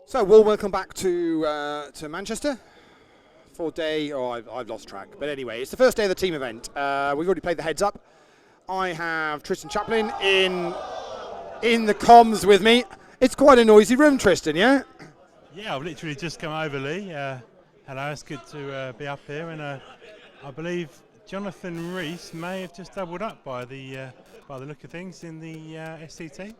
So, warm welcome back to Manchester for day. Oh, I've lost track. But anyway, it's the first day of the team event. We've already played the heads up. I have Tristan Chaplin in the comms with me. It's quite a noisy room, Tristan. Yeah. Yeah, I've literally just come over, Lee. Hello, it's good to be up here, and I believe Jonathan Rees may have just doubled up by the look of things in the SCT.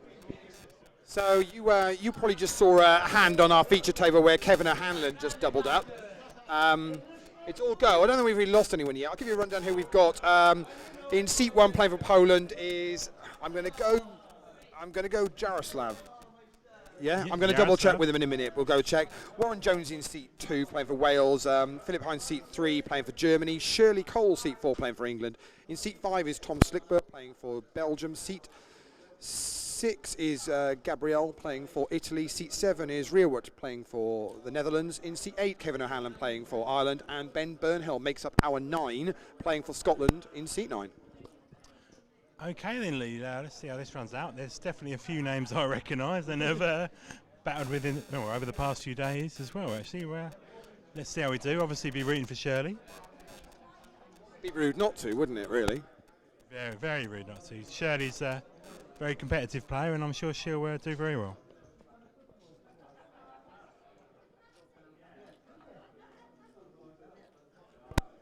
So you probably just saw a hand on our feature table where Kevin O'Hanlon just doubled up. It's all go. I don't think we've really lost anyone yet. I'll give you a rundown who we've got. In seat 1 playing for Poland is I'm going to go Jaroslav. Yeah, I'm going to double check with him in a minute. We'll go check. Warren Jones in seat 2 playing for Wales. Philip Hines seat 3 playing for Germany. Shirley Cole seat 4 playing for England. In seat 5 is Tom Slickburn playing for Belgium. Seat 6 is Gabrielle playing for Italy. Seat 7 is Rearwood playing for the Netherlands. In seat 8, Kevin O'Hanlon playing for Ireland. And Ben Burnhill makes up our 9 playing for Scotland in seat 9. Okay then, Lee, let's see how this runs out. There's definitely a few names I recognise and have battled with over the past few days as well, actually. Let's see how we do. Obviously be rooting for Shirley. Be rude not to, wouldn't it, really? Very, very rude not to. Shirley's a very competitive player, and I'm sure she'll do very well.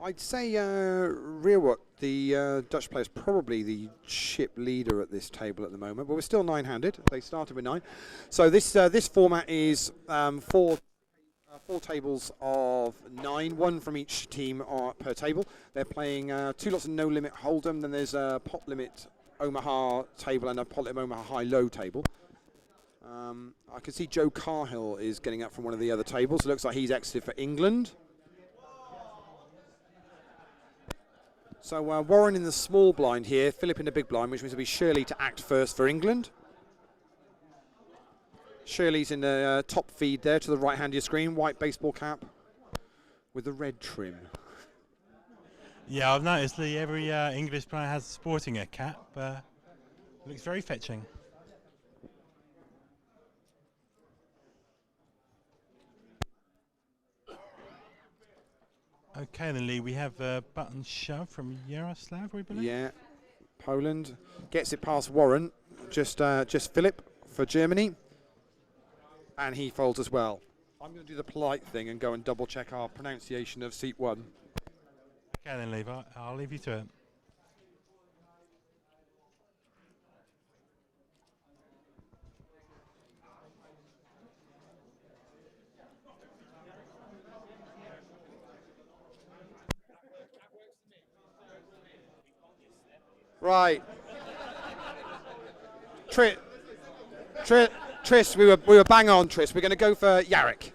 I'd say Rearwood, the Dutch player, is probably the chip leader at this table at the moment, but we're still 9-handed. They started with 9. So this format is four tables of 9, one from each team per table. They're playing 2 lots of no limit hold'em. Then there's a pot limit Omaha table and a pot limit Omaha high-low table. I can see Joe Carhill is getting up from one of the other tables. It looks like he's exited for England. So Warren in the small blind here, Philip in the big blind, which means it'll be Shirley to act first for England. Shirley's in the top feed there to the right hand of your screen, white baseball cap with the red trim. Yeah, I've noticed every English player has sporting a cap. Looks very fetching. Okay then, Lee, we have a button shove from Yaroslav, we believe. Yeah, Poland gets it past Warren, just Philip for Germany, and he folds as well. I'm going to do the polite thing and go and double check our pronunciation of seat 1. Okay then, Lee, I'll leave you to it. Right. Tris, we were bang on, Tris. We're going to go for Yarrick.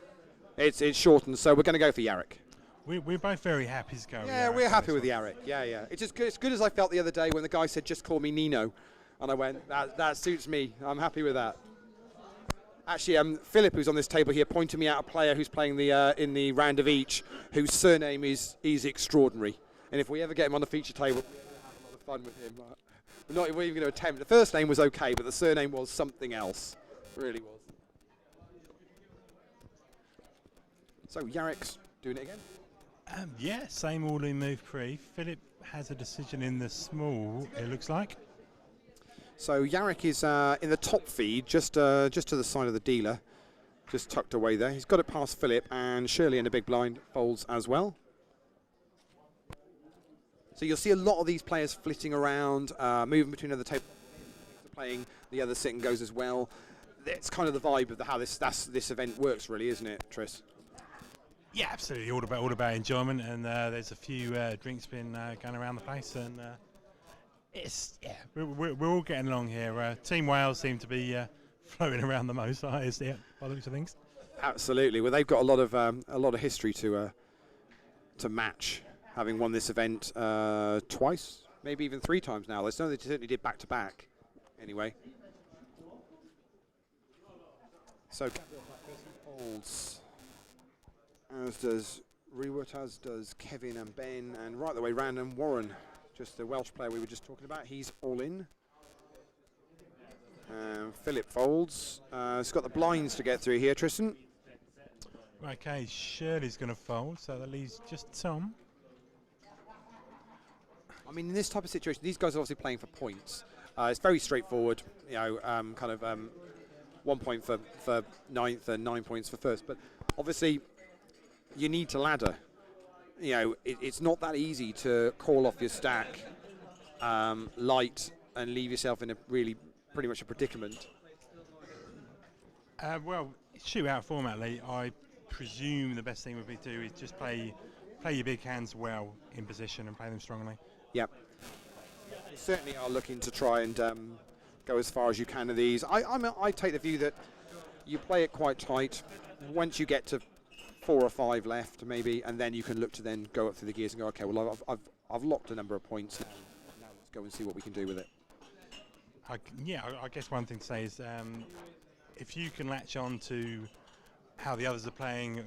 It's shortened, so we're going to go for Yarrick. We're both very happy to go. Yeah, we're happy with Yarrick. Yeah. It's as good as I felt the other day when the guy said, "Just call me Nino," and I went, "That suits me. I'm happy with that." Actually, Philip, who's on this table here, pointed me out a player who's playing in the round of each, whose surname is extraordinary. And if we ever get him on the feature table, fun with him. We're even going to attempt. The first name was okay, but the surname was something else. Really was. So Yarrick's doing it again? Yeah, same all in move 3. Philip has a decision in the small, it looks like. So Yarrick is in the top feed, just to the side of the dealer, just tucked away there. He's got it past Philip, and Shirley in the big blind folds as well. So you'll see a lot of these players flitting around, moving between other tables, playing the other sit and goes as well. It's kind of the vibe of how this event works, really, isn't it, Tris? Yeah, absolutely. All about enjoyment, and there's a few drinks been going around the place, and we're all getting along here. Team Wales seem to be floating around the most, by the looks of things. Absolutely. Well, they've got a lot of history to match, having won this event twice, maybe even 3 times now. They certainly did back to back. Anyway, so holds, as does Rewert, as does Kevin and Ben, and right the way round, and Warren, just the Welsh player we were just talking about, he's all in. Philip folds. He's got the blinds to get through here, Tristan. Okay, Shirley's going to fold, so that leaves just Tom. I mean, in this type of situation, these guys are obviously playing for points. It's very straightforward, you know, 1 point for 9th and 9 points for first. But obviously, you need to ladder. You know, it's not that easy to call off your stack light and leave yourself in a really pretty much a predicament. Well, shootout format, Lee, I presume the best thing would be to do is just play your big hands well in position and play them strongly. Yep. You certainly are looking to try and go as far as you can of these. I take the view that you play it quite tight. Once you get to 4 or 5 left, maybe, and then you can look to then go up through the gears and go, okay, well, I've locked a number of points now. Now let's go and see what we can do with it. I guess one thing to say is if you can latch on to how the others are playing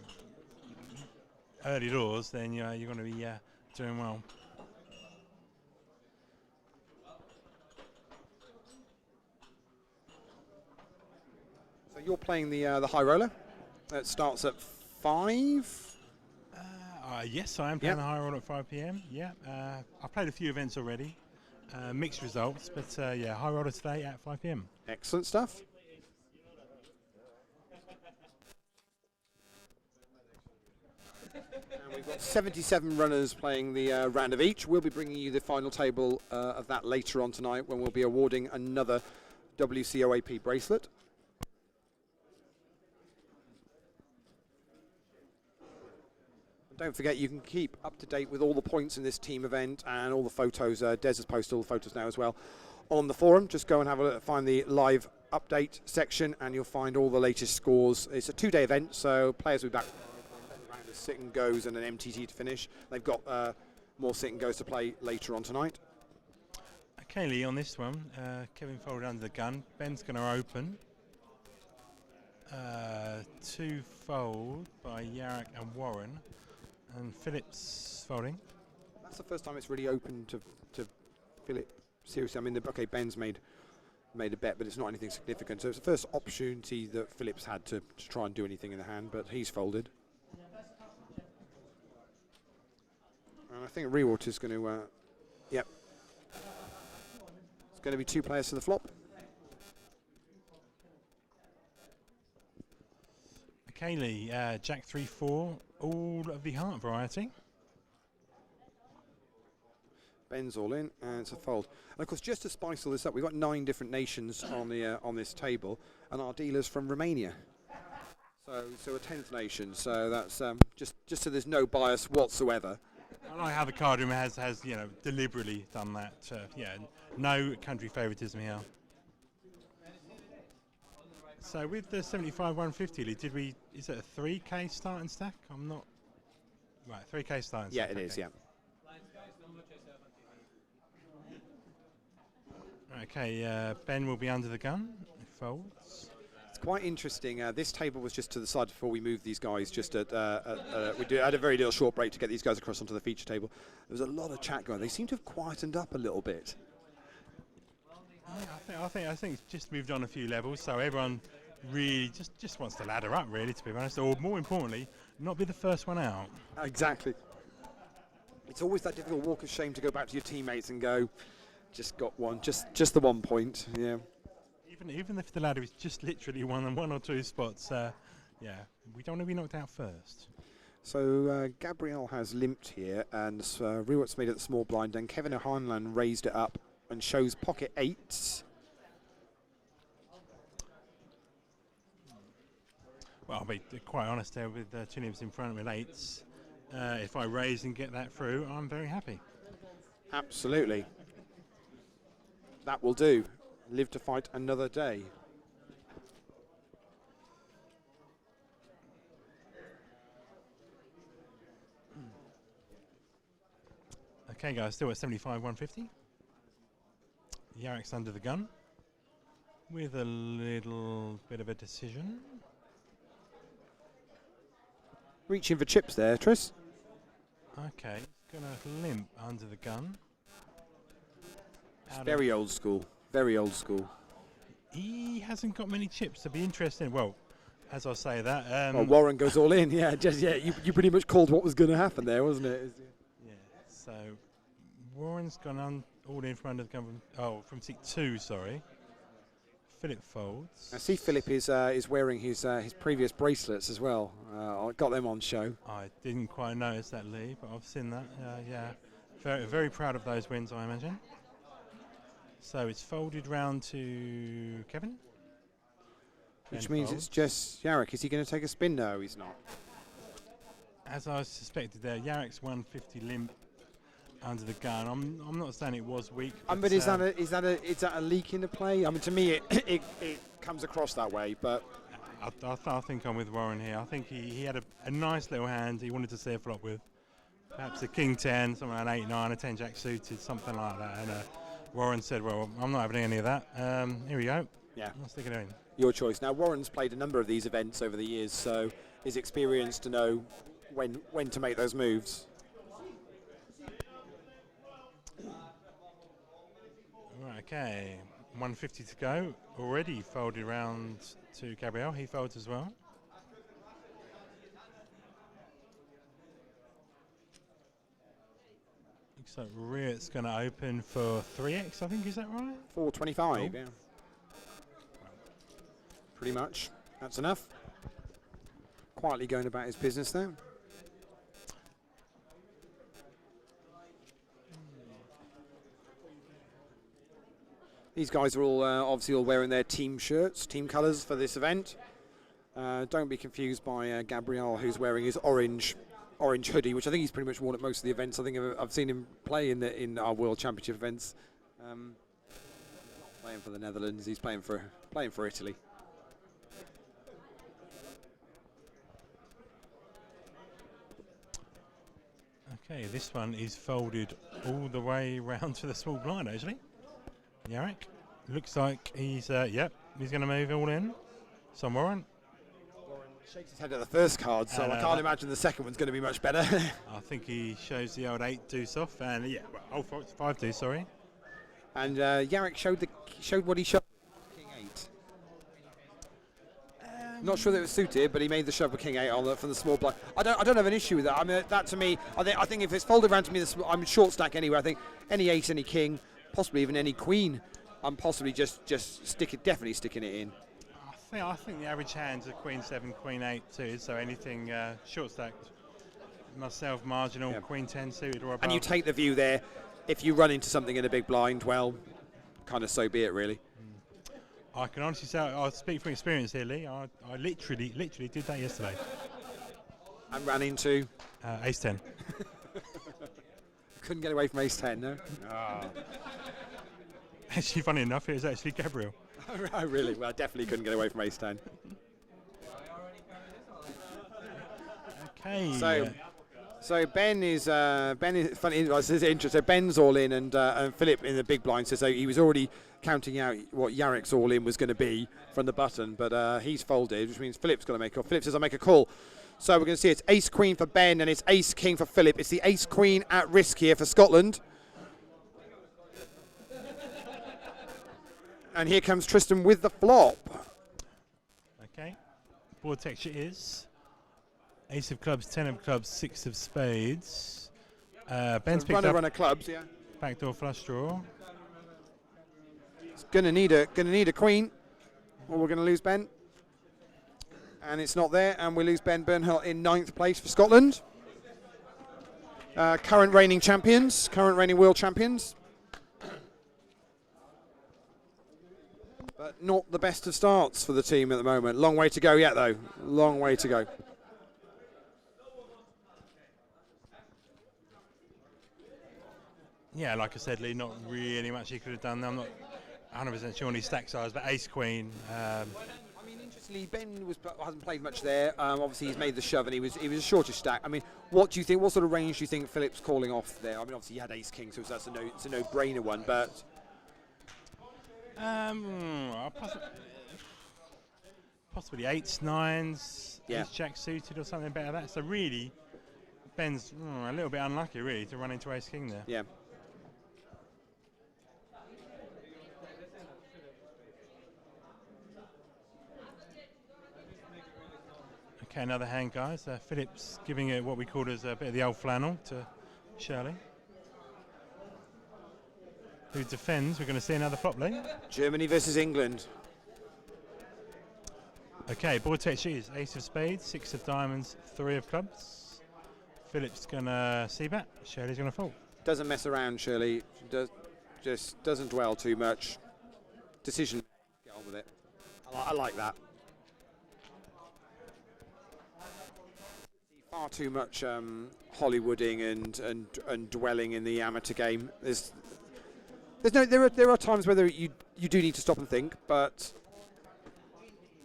early doors, then you're going to be doing well. So you're playing the high roller. That starts at 5. Yes, I am playing the high roller at 5 p.m. Yeah, I've played a few events already. Mixed results, but high roller today at 5 p.m. Excellent stuff. And we've got 77 runners playing the round of each. We'll be bringing you the final table of that later on tonight when we'll be awarding another WCOAP bracelet. And don't forget, you can keep up to date with all the points in this team event and all the photos. Des has posted all the photos now as well on the forum. Just go and have a look, find the live update section, and you'll find all the latest scores. It's a 2-day event, so players will be back around a sit and goes and an MTT to finish. They've got more sit and goes to play later on tonight. Okay, Lee, on this one, Kevin folded under the gun. Ben's going to open. 2 fold by Yarrick and Warren, and Phillips folding. That's the first time it's really open to Philip. Seriously, I mean, okay, Ben's made a bet, but it's not anything significant. So it's the first opportunity that Phillips had to try and do anything in the hand, but he's folded. And I think Rewater's going to, yep. It's going to be 2 players to the flop. Okay, Lee, Jack 3-4, all of the heart variety. Ben's all in, and it's a fold. And of course, just to spice all this up, we've got 9 different nations on the on this table, and our dealers from Romania. So a 10th nation. So that's just so there's no bias whatsoever. I like how the card room has deliberately done that. Yeah, no country favouritism here. So with the 75-150, Lee, is it a 3K starting stack? I'm not right. 3K starting stack. Yeah, it is. Yeah. Okay, Ben will be under the gun. He folds. It's quite interesting. This table was just to the side before we moved these guys. Just at we had a very little short break to get these guys across onto the feature table. There was a lot of chat going. They seem to have quietened up a little bit. I think it's just moved on a few levels. So everyone really just wants to ladder up, really, to be honest, or more importantly, not be the first one out. Exactly. It's always that difficult walk of shame to go back to your teammates and go, just got one, just the 1 point. Yeah. Even if the ladder is just literally one or two spots, yeah, we don't want to be knocked out first. So Gabrielle has limped here, and Rewart's made it the small blind, and Kevin O'Hanlon raised it up and shows pocket 8s. Well, I'll be quite honest there with 2 nibs in front with 8s. If I raise and get that through, I'm very happy. Absolutely. That will do. Live to fight another day. Okay, guys, still at 75-150. Yarrick's under the gun with a little bit of a decision. Reaching for chips there, Tris. Okay, he's going to limp under the gun. It's very old school. Very old school. He hasn't got many chips to be interesting. Well, as I say that. Well, Warren goes all in. Yeah, you pretty much called what was going to happen there, wasn't it? Yeah. So Warren's gone all in from under the gun. From seat 2. Sorry. Philip folds. I see Philip is wearing his previous bracelets as well. I got them on show. I didn't quite notice that, Lee, but I've seen that. Yeah, very, very proud of those wins, I imagine. So it's folded round to Kevin. Which means it's just Yarrick. Is he going to take a spin? No, he's not. As I suspected there, Yarrick's 150 limp under the gun. I'm not saying it was weak. But is that a leak in the play? I mean, to me, it comes across that way. But I think I'm with Warren here. I think he had a nice little hand he wanted to see a flop with. Perhaps a king 10, something like an 8-9, a 10 jack suited, something like that. And Warren said, well, I'm not having any of that. Here we go. Yeah. I'll stick it in. Your choice. Now, Warren's played a number of these events over the years, so he's experienced to know when to make those moves. Right, okay. 150 to go. Already folded round to Gabriel. He folds as well. Looks like Riot's going to open for 3x, I think. Is that right? 425, yeah. Pretty much. That's enough. Quietly going about his business there. These guys are all obviously all wearing their team shirts, team colours for this event. Don't be confused by Gabriel, who's wearing his orange hoodie, which I think he's pretty much worn at most of the events. I think I've seen him play in our World Championship events. Not playing for the Netherlands, he's playing for Italy. Okay, this one is folded all the way round to the small blind, actually. Jarek, looks like he's, yep, he's going to move all in. Some Warren. Warren shakes his head at the first card, so I can't imagine the second one's going to be much better. I think he shows the old 8 deuce off, and yeah, well, 5 deuce, sorry. And Jarek showed what he showed. King 8. Not sure that it was suited, but he made the shove with King 8 on from the small blind. I don't have an issue with that. I mean, that to me, I think if it's folded around to me, I'm short stack anyway. I think any ace, any king, possibly even any queen, I'm possibly definitely sticking it in. I think the average hands are Queen 7, Queen 8 too. So anything short stacked, myself marginal, yeah. Queen 10 suited or above. And you take the view there. If you run into something in a big blind, well, kind of so be it, really. I can honestly say, I'll speak from experience here, Lee. I literally did that yesterday. And ran into? Ace 10. Couldn't get away from Ace 10, no? Oh. Actually, funny enough, it was actually Gabriel. Oh, really? Well, I definitely couldn't get away from Ace 10. Okay. So Ben is funny. This is interesting. So Ben's all in, and Philip in the big blind. So he was already counting out what Jarek's all in was going to be from the button, but he's folded, which means Philip's got to make a call. Philip says, "I'll make a call." So we're going to see it's Ace Queen for Ben, and it's Ace King for Philip. It's the Ace Queen at risk here for Scotland. And here comes Tristan with the flop. Okay. Board texture is Ace of clubs, 10 of clubs, 6 of spades. Ben's so picked up runner clubs, yeah. Backdoor flush draw. It's gonna need a queen, or we're gonna lose Ben. And it's not there, and we lose Ben Bernhardt in 9th place for Scotland. Current reigning world champions. But not the best of starts for the team at the moment. Long way to go yet, though. Long way to go. Yeah, like I said, Lee, not really much he could have done. I'm not 100% sure on his stack size, but Ace Queen. I mean, interestingly, Ben hasn't played much there. Obviously, he's made the shove, and he was a shorter stack. I mean, what do you think? What sort of range do you think Philip's calling off there? I mean, obviously, he had Ace King, so it's a no-brainer one, but. Possibly 8s, 9s, yeah. Ace Jack suited or something better than that. So really, Ben's a little bit unlucky, really, to run into Ace King there. Yeah. Okay, another hand, guys. Philip's giving it what we call as a bit of the old flannel to Shirley, who defends. We're going to see another flop, Lee. Germany versus England. Okay, board texture is Ace of spades, 6 of diamonds, 3 of clubs. Philip's going to c-bet. Shirley's going to fold. Doesn't mess around, Shirley. Just doesn't dwell too much. Decision. Get on with it. I like that. Far too much Hollywooding and dwelling in the amateur game. There are times where you do need to stop and think, but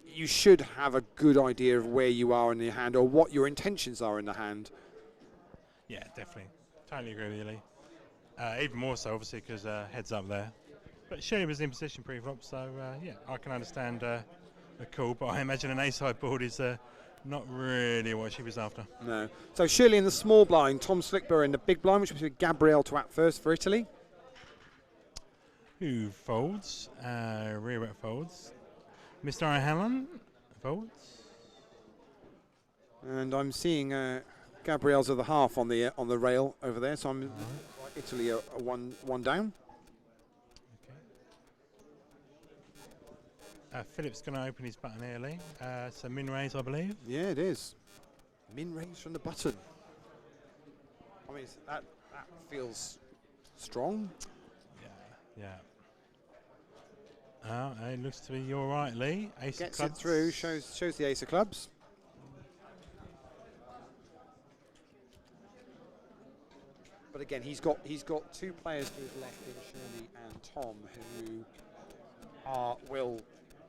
you should have a good idea of where you are in your hand or what your intentions are in the hand. Yeah, definitely. Totally agree with you, Lee. Even more so, obviously, because heads up there. But Shirley was in position pre-flop, so yeah, I can understand the call, but I imagine an ace-high board is not really what she was after. No. So Shirley in the small blind, Tom Slickber in the big blind, which was Gabrielle to at first for Italy. Who folds? Rear folds. Mr. O'Hanlon folds. And I'm seeing Gabrielle's of the half on the rail over there, so I'm Italy a one down. Okay. Philip's going to open his button early. So min raise, I believe. Yeah, it is. Min raise from the button. I mean, that feels strong. Yeah. It looks to be all right, Lee. Ace of Gets clubs. it through, shows the ace of clubs. But again, he's got 2 players to his left in Shirley and Tom who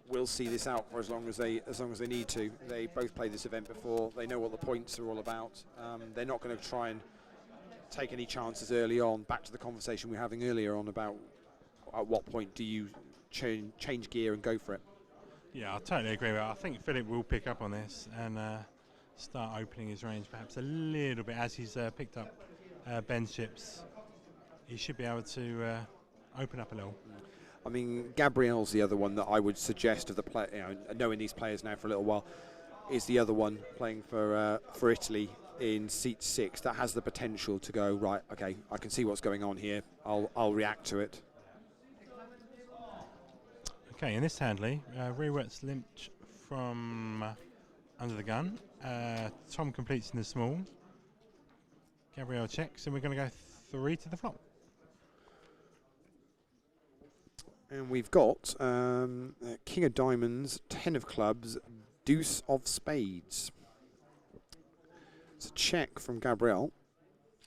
will see this out for as long as they need to. They both played this event before. They know what the points are all about. They're not going to try and take any chances early on. Back to the conversation we were having earlier on about at what point do you change gear and go for it. Yeah, I totally agree with that. I think Philip will pick up on this and start opening his range perhaps a little bit as he's picked up Ben's chips. He should be able to open up a little. I mean, Gabrielle's the other one that I would suggest of the play. Knowing these players now for a little while, is the other one playing for Italy in seat 6 that has the potential to go right. Okay, I can see what's going on here. I'll react to it. Okay, in this hand, Lee, Rewert's limped from under the gun. Tom completes in the small. Gabrielle checks, and we're going to go 3 to the flop. And we've got King of Diamonds, 10 of clubs, Deuce of Spades. It's a check from Gabrielle.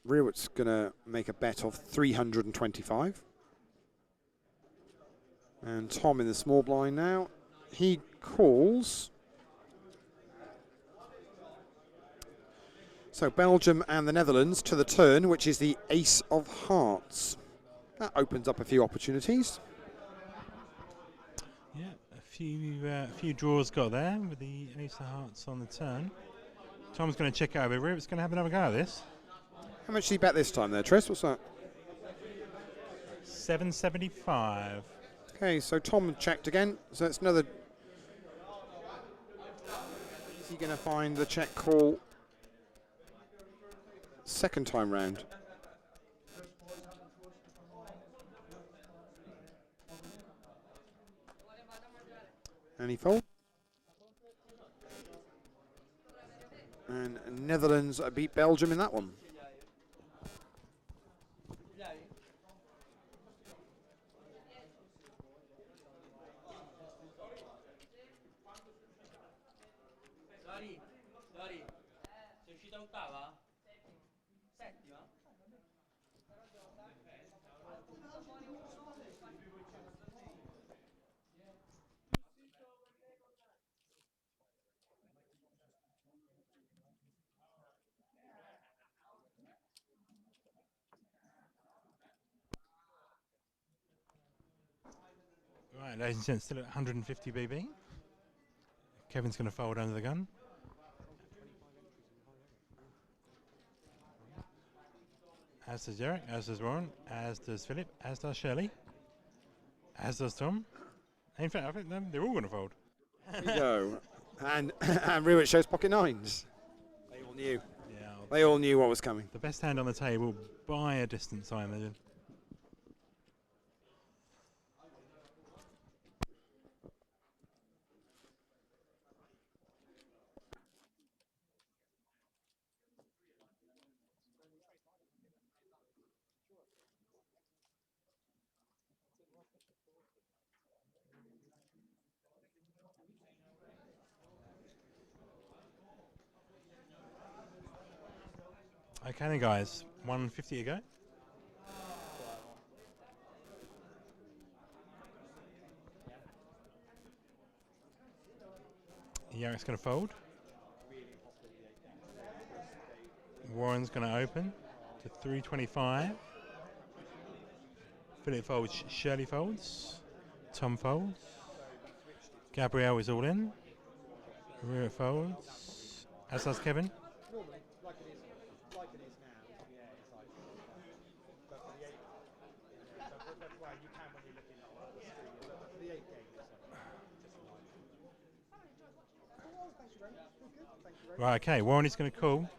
Rewert's going to make a bet of 325. And Tom in the small blind now. He calls. So Belgium and the Netherlands to the turn, which is the Ace of Hearts. That opens up a few opportunities. Yeah, a few draws got there with the Ace of Hearts on the turn. Tom's going to check over. Rewert's going to have another go at this. How much did he bet this time there, Tris? What's that? 775. Okay, so Tom checked again. So it's another. Is he going to find the check call second time round? And he folds. And Netherlands beat Belgium in that one. Right, ladies and gents, still at 150 BB. Kevin's going to fold under the gun. As does Derek, as does Warren, as does Philip, as does Shirley, as does Tom. In fact, I think they're all going to fold. There you go. And Rewert shows pocket nines. They all knew. Yeah, They all knew what was coming. the best hand on the table by a distance, I imagine. Okay then guys, 150 to go. Yarek's going to fold. Warren's going to open to 325. Philip folds, Shirley folds, Tom folds, Gabrielle is all in, Rear folds, as does Kevin. Right, okay, Warren is going to call.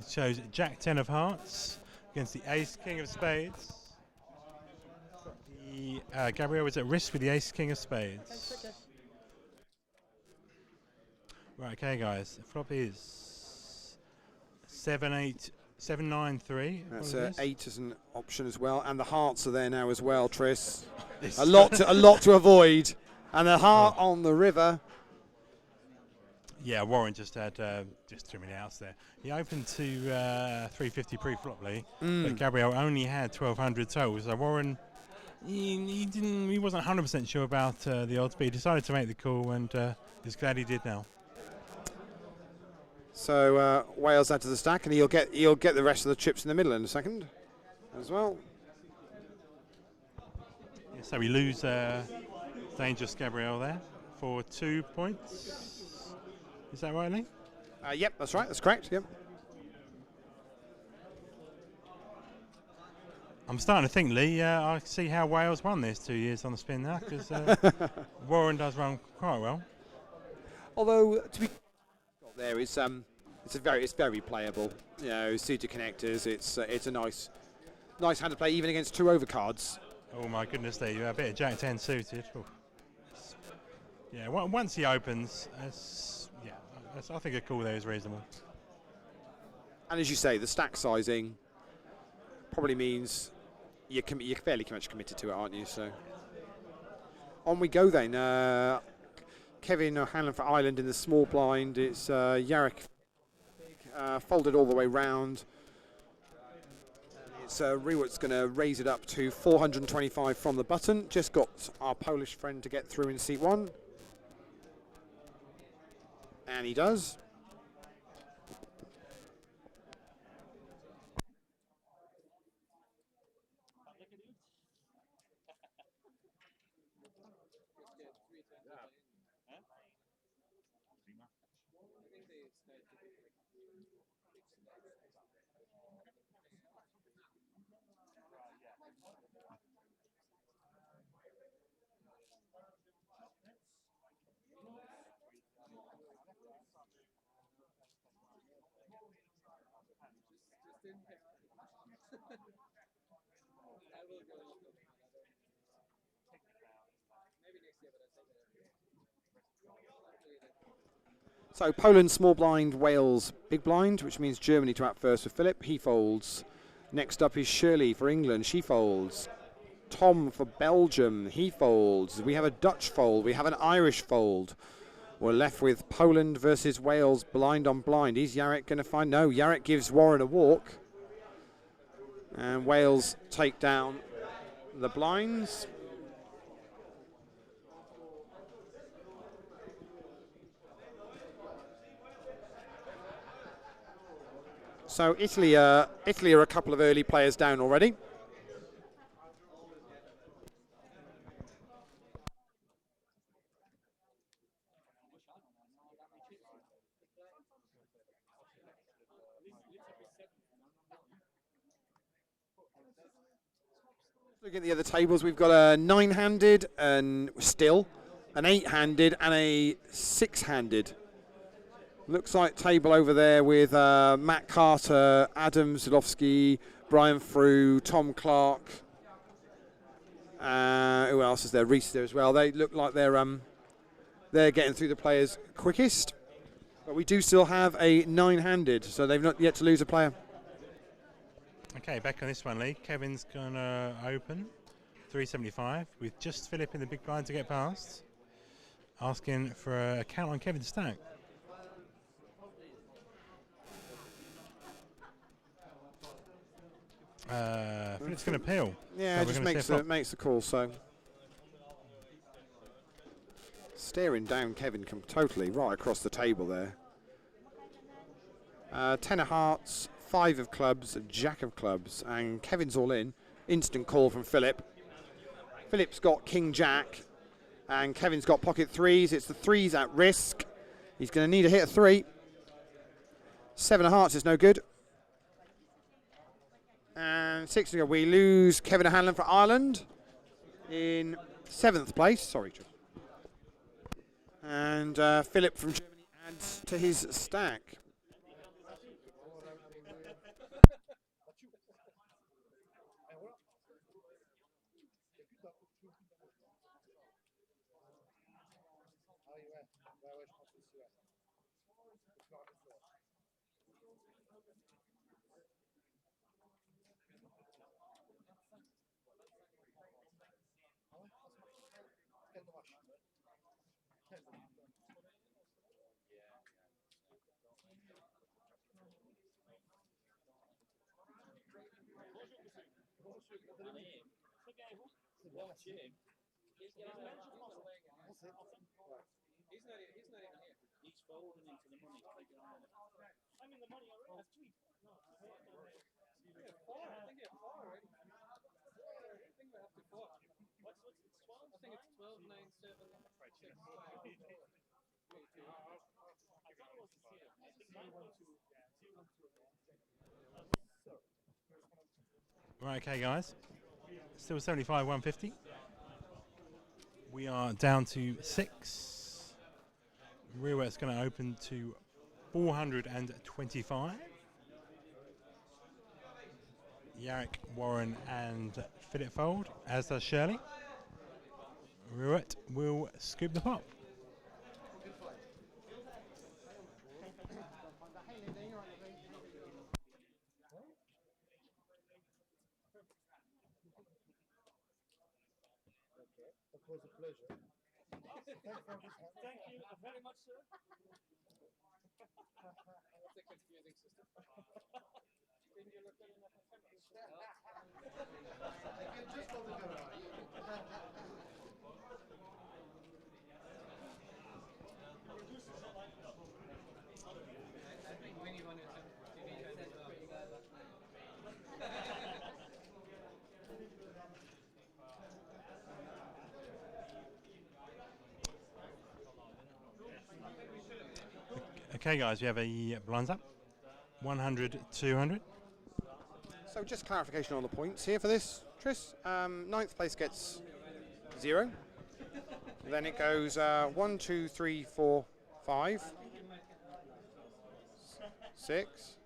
It shows Jack 10 of hearts against the Ace King of spades. Gabrielle is at risk with the Ace King of spades. Right, okay guys, the flop is 7-8 793. That's 8 as an option as well, and the hearts are there now as well, Tris. This A lot to avoid, and the heart on the river. Yeah, Warren just had just too many outs there. He opened to 350 pre-flop, Lee, but Gabriel only had 1200 total. So Warren, he wasn't 100% sure about the odds, but he decided to make the call, and he's glad he did now. So Wales add to the stack, and he'll get the rest of the chips in the middle in a second, as well. Yeah, so we lose Dangerous Gabriel there for 2 points. Is that right, Lee? Yep, that's right. That's correct. Yep. I'm starting to think, Lee, I see how Wales won this 2 years on the spin now, because Warren does run quite well. Although to be there is it's very playable. You know, suited connectors. It's a nice hand to play even against 2 overcards. Oh my goodness, there you have a bit of Jack 10 suited. Oof. Yeah, once he opens, I think a call there is reasonable. And as you say, the stack sizing probably means you're fairly much committed to it, aren't you? So on we go then. Kevin O'Hanlon for Ireland in the small blind. It's Yarrick folded all the way round. It's Rewart's going to raise it up to 425 from the button. Just got our Polish friend to get through in seat 1. And he does. So Poland small blind, Wales big blind, which means Germany to out first with Philip. He folds. Next up is Shirley for England. She folds. Tom for Belgium. He folds. We have a Dutch fold. We have an Irish fold. We're left with Poland versus Wales, blind on blind. Is Yarrick going to find? No, Yarrick gives Warren a walk. And Wales take down the blinds. So Italy are a couple of early players down already. Looking at the other tables, we've got a 9-handed and still an 8-handed and a 6-handed. Looks like table over there with Matt Carter, Adam Zulowski, Brian Frew, Tom Clark. Who else is there? Reese there as well. They look like they're getting through the players quickest. But we do still have a 9-handed, so they've not yet to lose a player. Okay, back on this one, Lee. Kevin's going to open 375 with just Philip in the big blind to get past. Asking for a count on Kevin's stack. Philip's going to peel. Yeah, so just makes the call, so. Staring down Kevin totally right across the table there. 10 of hearts, 5 of clubs, Jack of clubs, and Kevin's all in. Instant call from Philip. Philip's got King Jack, and Kevin's got pocket 3s. It's the 3s at risk. He's going to need a hit of 3. 7 of hearts is no good. And 6 to go. We lose Kevin O'Hanlon for Ireland in 7th place. Sorry, Joe. And Philip from Germany adds to his stack. Right, okay, guys. Still 75, 150. We are down to 6. Rear wet's going to open to 425. Yarrick, Warren, and Philip fold, as does Shirley. Ruet will scoop the pot. It was a pleasure. Thank you very much, sir. That's a confusing system. Can you look at it? Just hold the camera. Okay, guys, we have a blinds up. 100, 200. So just clarification on the points here for this, Tris. Ninth place gets 0. Then it goes 1, 2, 3, 4, 5, 6,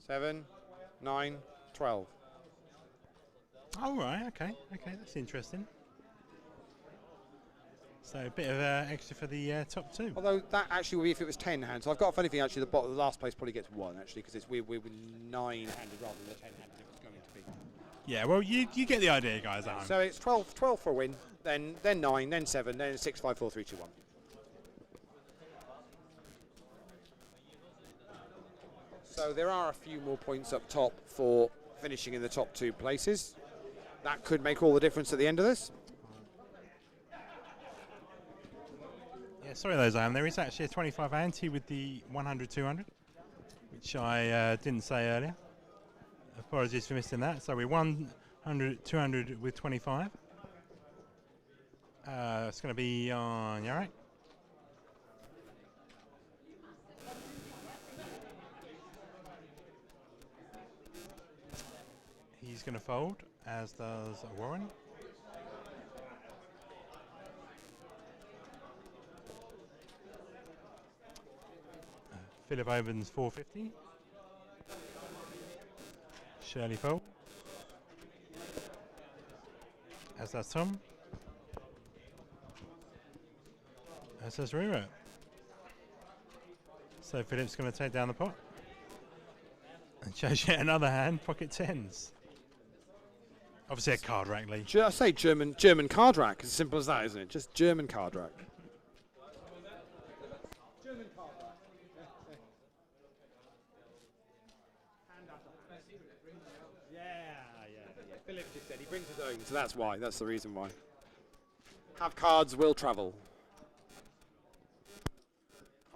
7, 9, 12. Oh, right, okay, that's interesting. So a bit of extra for the top 2. Although that actually would be if it was 10 hands. So I've got a funny thing actually. The last place probably gets 1 actually because we're 9-handed rather than the 10-handed it was going to be. Yeah, well, you get the idea, guys. So it's 12 for a win, then 9, then 7, then 6, 5, 4, 3, 2, 1. So there are a few more points up top for finishing in the top 2 places. That could make all the difference at the end of this. Yeah, sorry those there is actually a 25 ante with the 100, 200, which I didn't say earlier. Apologies for missing that. So we're 100, 200 with 25. It's going to be on Yarrick. He's going to fold, as does Warren. Philip opens 450. Shirley fold. As does Tom. As does Riro. So Philip's going to take down the pot. And shows yet another hand, pocket 10s. Obviously a card rack, Lee. I say German card rack. As simple as that, isn't it? Just German card rack. German card rack. Yeah. Philip just said he brings his own, so that's why. That's the reason why. Have cards, will travel.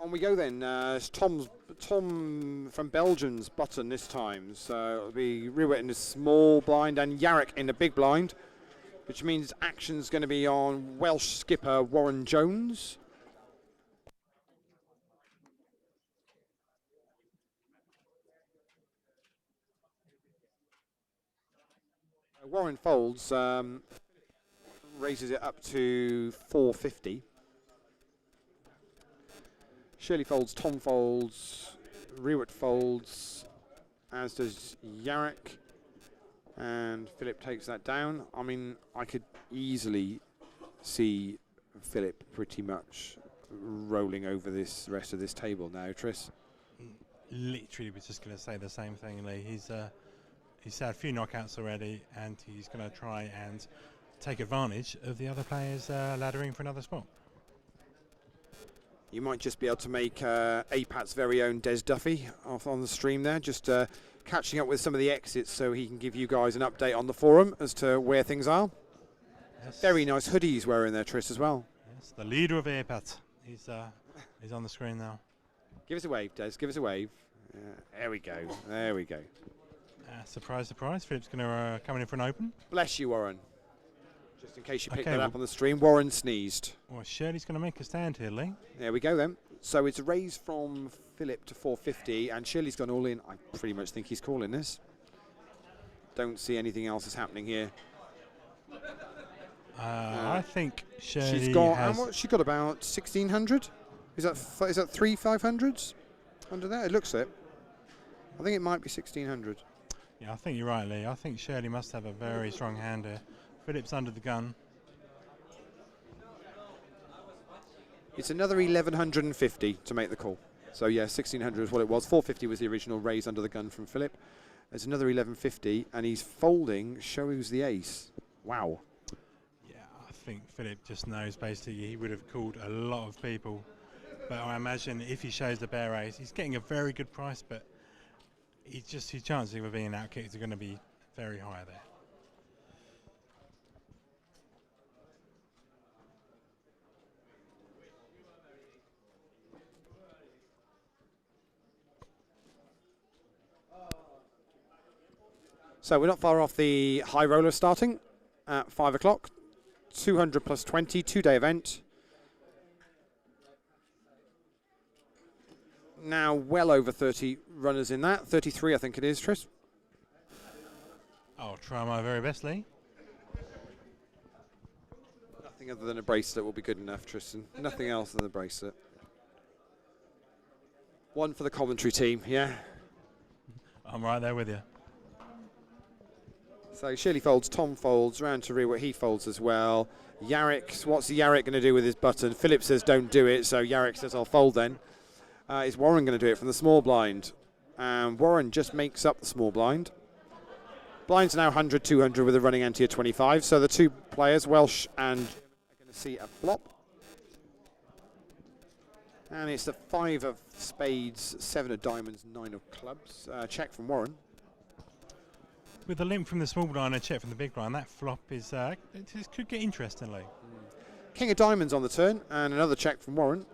On we go then. It's Tom from Belgium's button this time. So it'll be Ruet in the small blind and Yarrick in the big blind, which means action's going to be on Welsh skipper Warren Jones. Warren folds, raises it up to 450. Shirley folds, Tom folds, Ruet folds, as does Yarrick, and Philip takes that down. I mean, I could easily see Philip pretty much rolling over this rest of this table now, Tris. Literally was just going to say the same thing, Lee. He's had a few knockouts already, and he's going to try and take advantage of the other players laddering for another spot. You might just be able to make APAT's very own Des Duffy off on the stream there, just catching up with some of the exits so he can give you guys an update on the forum as to where things are. Yes. Very nice hoodie he's wearing there, Tris, as well. Yes, the leader of APAT. He's on the screen now. Give us a wave, Des. Give us a wave. There we go. There we go. Surprise, surprise. Philip's going to come in for an open. Bless you, Warren. Just in case you picked Okay, that up on the stream, Warren sneezed. Well, Shirley's going to make a stand here, Lee. There we go then. So it's a raise from Philip to 450, and Shirley's gone all in. I pretty much think he's calling this. Don't see anything else is happening here. I think Shirley She's got has... how much? She got about 1,600. Is that 3 500s under there? It looks it. I think it might be 1,600. Yeah, I think you're right, Lee. I think Shirley must have a very strong hand here. Philip's under the gun. It's another 1,150 to make the call. So yeah, 1,600 is what it was. 450 was the original raise under the gun from Philip. There's another 1,150, and he's folding. Show who's the ace. Wow. Yeah, I think Philip just knows basically he would have called a lot of people. But I imagine if he shows the bear ace, he's getting a very good price, but his chances of being outkicked are going to be very high there. So we're not far off the high roller starting at 5 o'clock. 200 plus 20, 2-day event. Now well over 30 runners in that. 33, I think it is, Tris. I'll try my very best, Lee. Nothing other than a bracelet will be good enough, Tristan. Nothing else than the bracelet. One for the commentary team, yeah? I'm right there with you. So Shirley folds, Tom folds, round to Rewa, he folds as well. Yarrick, what's Yarrick going to do with his button? Philip says don't do it, so Yarrick says I'll fold then. Is Warren going to do it from the small blind? Warren just makes up the small blind. Blinds are now 100, 200 with a running ante of 25, so the two players, Welsh and Jim, are going to see a flop. And it's the 5 of spades, 7 of diamonds, 9 of clubs. Check from Warren. With the limp from the small blind and check from the big blind, that flop is this could get interesting, Lee. King of diamonds on the turn, and another check from Warren.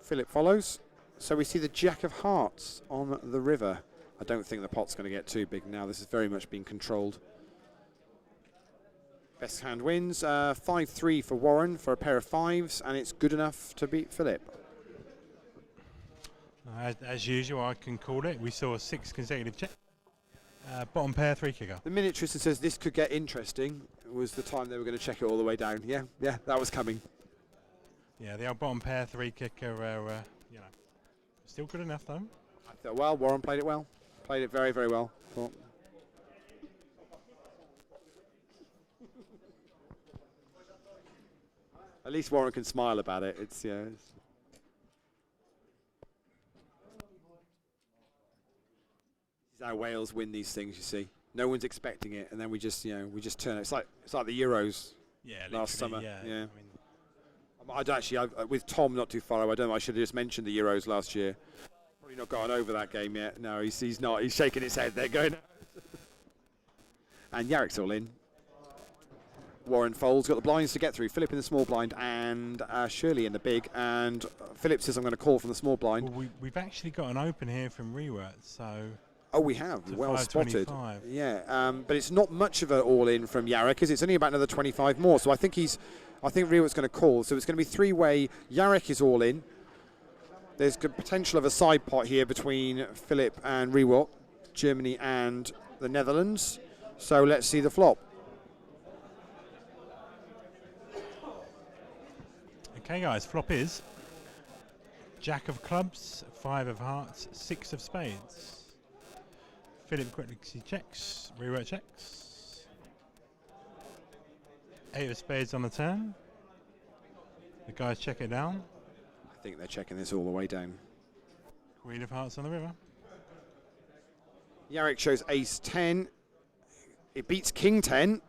Philip follows. So we see the Jack of Hearts on the river. I don't think the pot's going to get too big now. This is very much being controlled. Best hand wins. 5-3 for Warren for a pair of 5s, and it's good enough to beat Philip. As usual, I can call it. We saw a 6 consecutive check. Bottom pair, 3 kicker. The minute Tristan says this could get interesting was the time they were going to check it all the way down. Yeah, that was coming. Yeah, the old bottom pair, 3 kicker, you know, still good enough though. I thought, well, Warren played it well. Played it very, very well. Thought. At least Warren can smile about it. It's, yeah. This is how Wales win these things, you see. No one's expecting it, and then we just turn it. It's like the Euros last summer. Yeah. Yeah. I'd actually, with Tom not too far away, I don't know, I should have just mentioned the Euros last year. Probably not gotten over that game yet. No, he's not. He's shaking his head there, going. And Yarrick's all in. Warren folds, got the blinds to get through. Philip in the small blind, and Shirley in the big. And Philip says I'm going to call from the small blind. Well, we've actually got an open here from Rewert, so. Oh, we have. Well spotted. 525. Yeah, but it's not much of an all-in from Yarrick, because it's only about another 25 more. So I think Rewert's going to call. So it's going to be 3-way. Yarrick is all in. There's good potential of a side pot here between Philip and Rewert, Germany and the Netherlands. So let's see the flop. Okay, guys, flop is Jack of clubs, 5 of hearts, 6 of spades. Philip quickly checks, Rewert checks. 8 of spades on the turn. The guys check it down. I think they're checking this all the way down. Queen of hearts on the river. Yarrick shows ace 10. It beats king 10.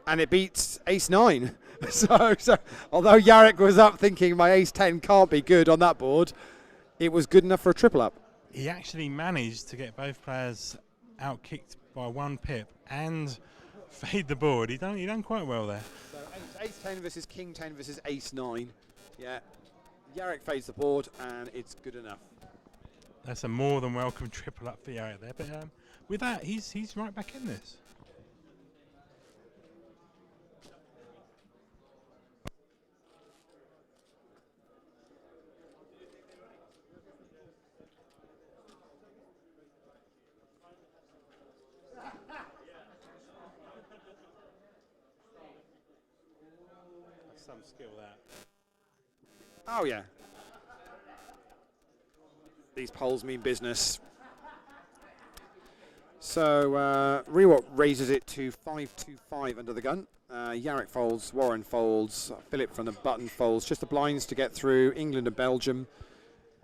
And it beats ace 9. So although Yarrick was up thinking my ace-10 can't be good on that board, it was good enough for a triple up. He actually managed to get both players out-kicked by 1 pip and fade the board. He done quite well there. So ace-10 versus king-10 versus ace-9. Yeah, Yarrick fades the board and it's good enough. That's a more than welcome triple up for Yarrick there. But with that, he's right back in this. Some skill that. Oh yeah. These poles mean business. So Rewalt raises it to 5-2-5 under the gun. Yarrick folds, Warren folds, Philip from the button folds. Just the blinds to get through. England and Belgium.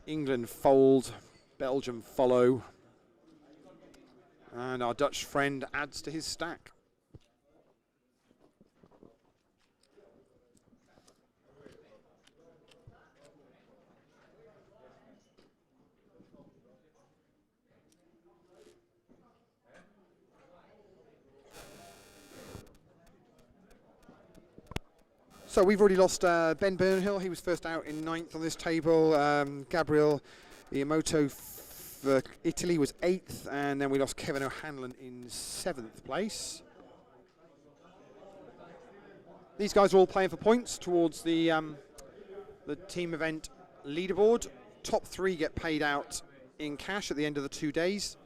England fold, Belgium follow. And our Dutch friend adds to his stack. So we've already lost Ben Burnhill. He was first out in 9th on this table. Gabriel Iamoto for Italy was 8th, and then we lost Kevin O'Hanlon in 7th place. These guys are all playing for points towards the team event leaderboard. Top 3 get paid out in cash at the end of the 2 days.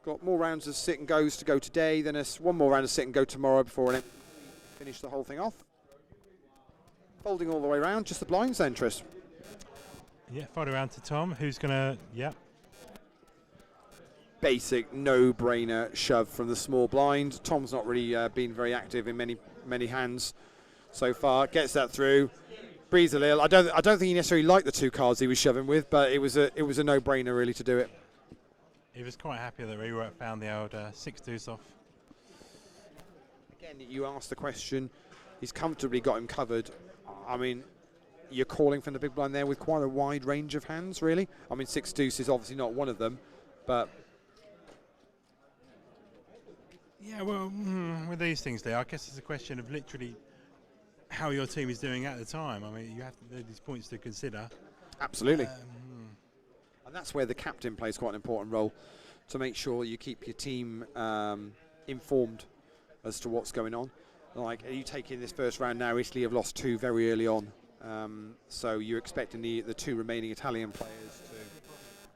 Got more rounds of sit and goes to go today, then one more round of sit and go tomorrow before we finish the whole thing off. Folding all the way around, just the blinds then, Tris. Yeah, fold around to Tom, who's going to, yeah. Basic no-brainer shove from the small blind. Tom's not really been very active in many hands so far. Gets that through, breathes a little. I don't think he necessarily liked the 2 cards he was shoving with, but it was a no-brainer really to do it. He was quite happy that Rewalt found the old 6 deuce off. Again, you asked the question. He's comfortably got him covered. I mean, you're calling from the big blind there with quite a wide range of hands, really. I mean, 6 deuce is obviously not one of them, but yeah, well, with these things there, I guess it's a question of literally how your team is doing at the time. I mean, you have these points to consider. Absolutely. And that's where the captain plays quite an important role, to make sure you keep your team informed as to what's going on. Like, you take in this first round now, Italy have lost 2 very early on. So you're expecting the 2 remaining Italian players to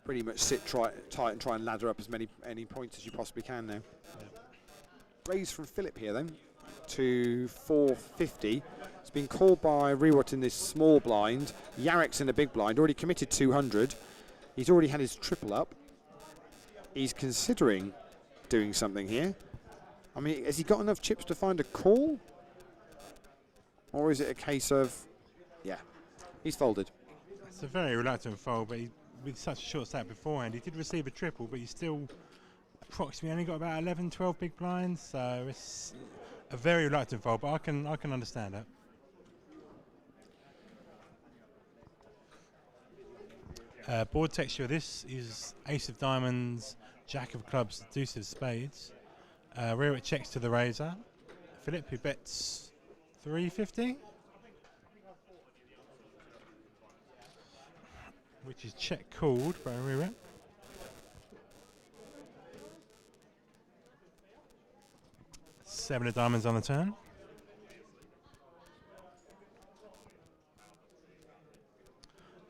pretty much sit tight and try and ladder up as many points as you possibly can now. Raise from Philip here then to 450. It's been called by Rewalt in this small blind. Yarrick's in the big blind, already committed 200. He's already had his triple up. He's considering doing something here. I mean, has he got enough chips to find a call? Or is it a case of, yeah, he's folded. It's a very reluctant fold, but with such a short stack beforehand, he did receive a triple, but he still approximately only got about 11, 12 big blinds, so it's a very reluctant fold, but I can understand that. Board texture of this is Ace of Diamonds, Jack of Clubs, Deuce of Spades. Rewalt checks to the razor. Philip, who bets 350, which is check called by Rewalt. Seven of diamonds on the turn.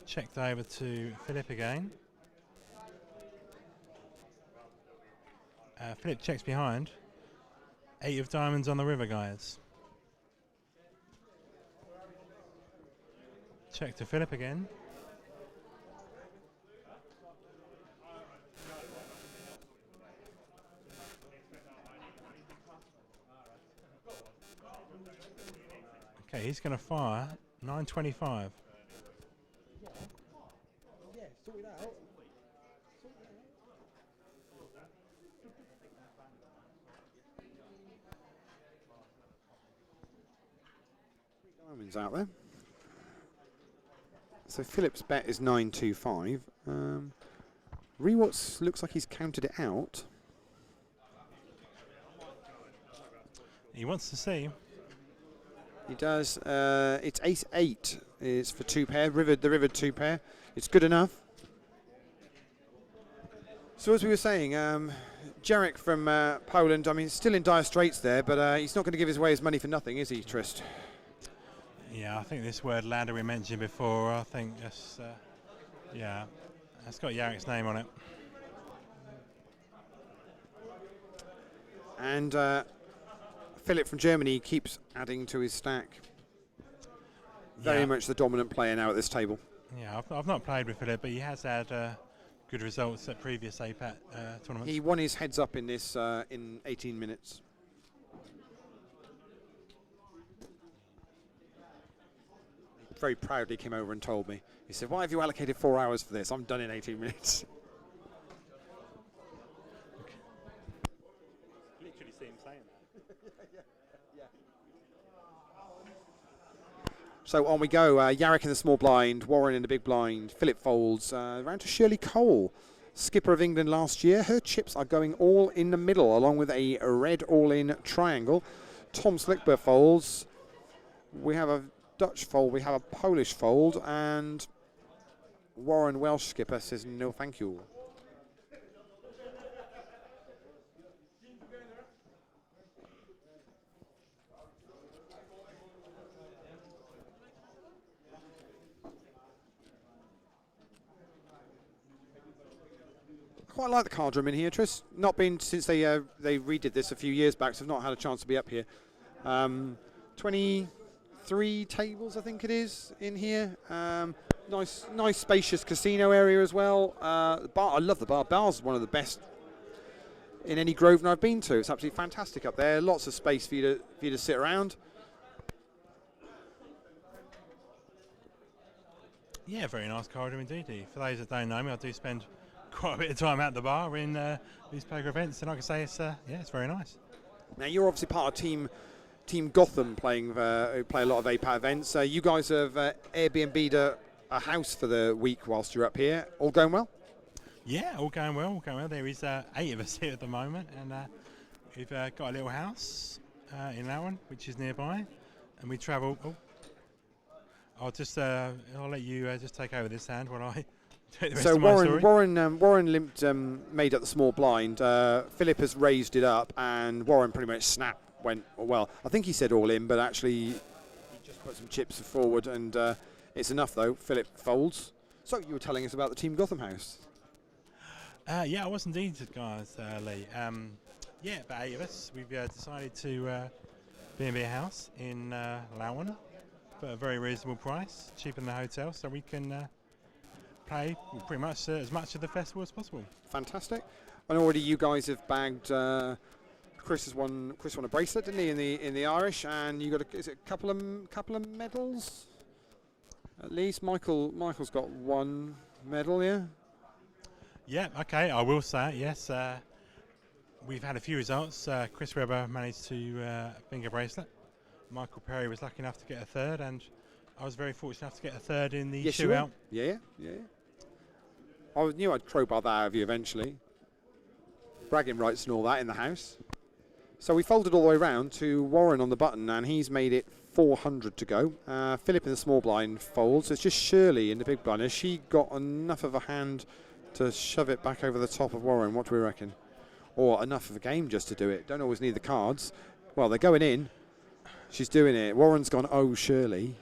Checked over to Philip again. Philip checks behind. 8 of diamonds on the river, guys. Check to Philip again. Okay, he's going to fire 925. Yeah, sort it out. Diamonds out there. So Philip's bet is 925. Rewatts looks like he's counted it out. He wants to see. He does. It's ace-8. It's for 2 pair. The rivered 2 pair. It's good enough. So as we were saying, Jarek from Poland, I mean, still in dire straits there, but he's not going to give away his money for nothing, is he, Trist? Yeah, I think this word ladder we mentioned before, I think that's, yeah, that's got Jarek's name on it. And Philip from Germany keeps adding to his stack. Very much the dominant player now at this table. Yeah, I've not played with Philip, but he has had good results at previous APAT tournaments. He won his heads up in this in 18 minutes. He very proudly came over and told me. He said, "Why have you allocated 4 hours for this? I'm done in 18 minutes." Literally see him saying that. So on we go. Jarek in the small blind, Warren in the big blind. Philip folds. Round to Shirley Cole, skipper of England last year. Her chips are going all in the middle, along with a red all-in triangle. Tom Slickber folds. We have a Dutch fold. We have a Polish fold, and Warren Welsh skipper says no, thank you. Quite like the card room in here, Tris. Not been since they redid this a few years back, so I've not had a chance to be up here. 23 tables, I think it is, in here. Nice spacious casino area as well. The bar, I love the bar. Bar's one of the best in any Grosvenor I've been to. It's absolutely fantastic up there. Lots of space for you to sit around. Yeah, very nice card room indeed. For those that don't know me, I do spend quite a bit of time at the bar in these poker events, and I can say it's it's very nice. Now you're obviously part of Team Gotham, who play a lot of APAT events. You guys have Airbnb'd a house for the week whilst you're up here. All going well? Yeah, all going well. There is 8 of us here at the moment, and we've got a little house in Lowen, which is nearby, and we travel. Oh, I'll let you just take over this hand while I. So Warren made up the small blind. Philip has raised it up, and Warren pretty much went, well, I think he said all in, but actually he just put some chips forward, and it's enough though. Philip folds. So you were telling us about the Team Gotham house. Yeah, I was indeed, guys, Lee. Yeah, about 8 of us. We've decided to B&B a house in Lowen for a very reasonable price, cheaper than the hotel, so we can play pretty much as much of the festival as possible. Fantastic. And already you guys have bagged. Chris won a bracelet, didn't he, in the Irish? And you got a couple of medals? At least Michael's got 1 medal, yeah. Yeah. Okay. I will say it, yes. We've had a few results. Chris Webber managed to finger bracelet. Michael Perry was lucky enough to get a 3rd, and I was very fortunate enough to get a 3rd in the shootout. Yeah. I knew I'd crowbar that out of you eventually. Bragging rights and all that in the house. So we folded all the way round to Warren on the button, and he's made it 400 to go. Philip in the small blind folds. It's just Shirley in the big blind. Has she got enough of a hand to shove it back over the top of Warren? What do we reckon? Or enough of a game just to do it? Don't always need the cards. Well, they're going in. She's doing it. Warren's gone, oh, Shirley.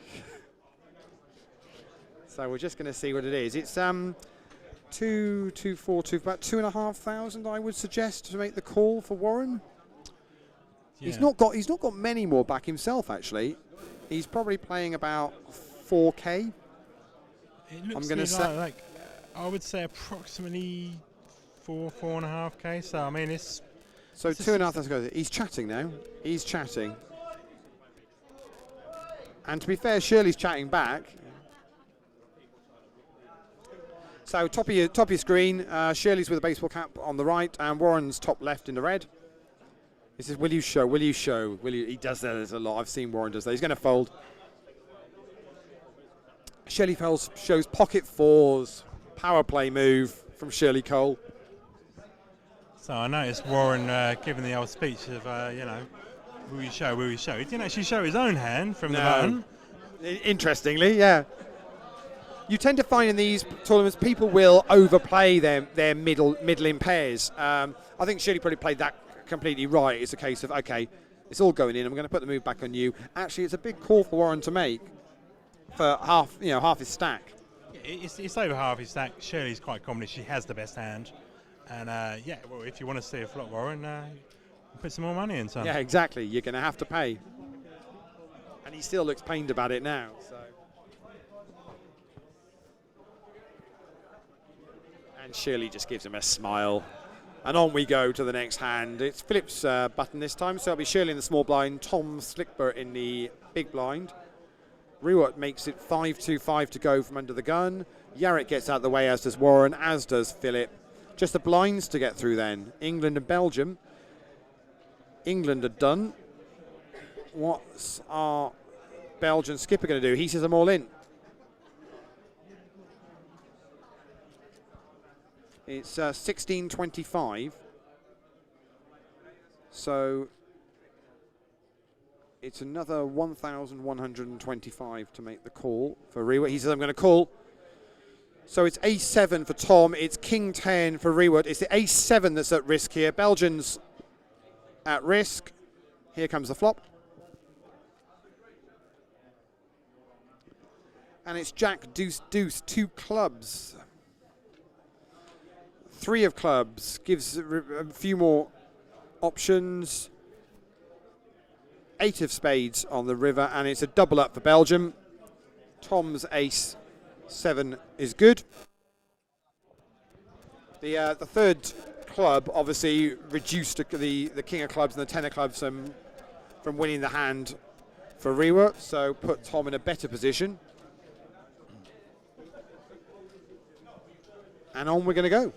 So we're just going to see what it is. It's 2,4,2, about 2,500, I would suggest, to make the call for Warren. Yeah. He's not got many more back himself, actually. He's probably playing about 4K. It looks I'm going to like I would say approximately 4.5K. So I mean it's. So 2,500. He's chatting now. He's chatting. And to be fair, Shirley's chatting back. So top of your screen, Shirley's with a baseball cap on the right, and Warren's top left in the red. He says, will you show? He does that a lot. I've seen Warren does that. He's going to fold. Shirley Fells shows pocket fours, power play move from Shirley Cole. So I noticed Warren giving the old speech of, will we show, will we show. He didn't actually show his own hand from the button. Interestingly, yeah. You tend to find in these tournaments people will overplay their middle in pairs. I think Shirley probably played that completely right. It's a case of, okay, it's all going in. I'm going to put the move back on you. Actually, it's a big call for Warren to make for half his stack. It's over half his stack. Shirley's quite confident she has the best hand. And well, if you want to see a flop, Warren, put some more money in, son. Yeah, exactly. You're going to have to pay. And he still looks pained about it now. So. And Shirley just gives him a smile. And on we go to the next hand. It's Philip's button this time, so it'll be Shirley in the small blind, Tom Slickbert in the big blind. Rewat makes it 5-2-5 to go from under the gun. Yarrick gets out of the way, as does Warren, as does Philip. Just the blinds to get through then. England and Belgium. England are done. What's our Belgian skipper going to do? He says I'm all in. It's 16.25. So it's another 1,125 to make the call for Rewat. He says I'm going to call. So it's ace-7 for Tom. It's king-10 for Rewat. It's the ace-7 that's at risk here. Belgians at risk. Here comes the flop. And it's Jack, deuce, deuce, 2 clubs. 3 of clubs gives a few more options. 8 of spades on the river, and it's a double up for Belgium. Tom's ace-7 is good. The third club obviously reduced the king of clubs and the 10 of clubs from winning the hand for Rewat, so put Tom in a better position. And on we're going to go.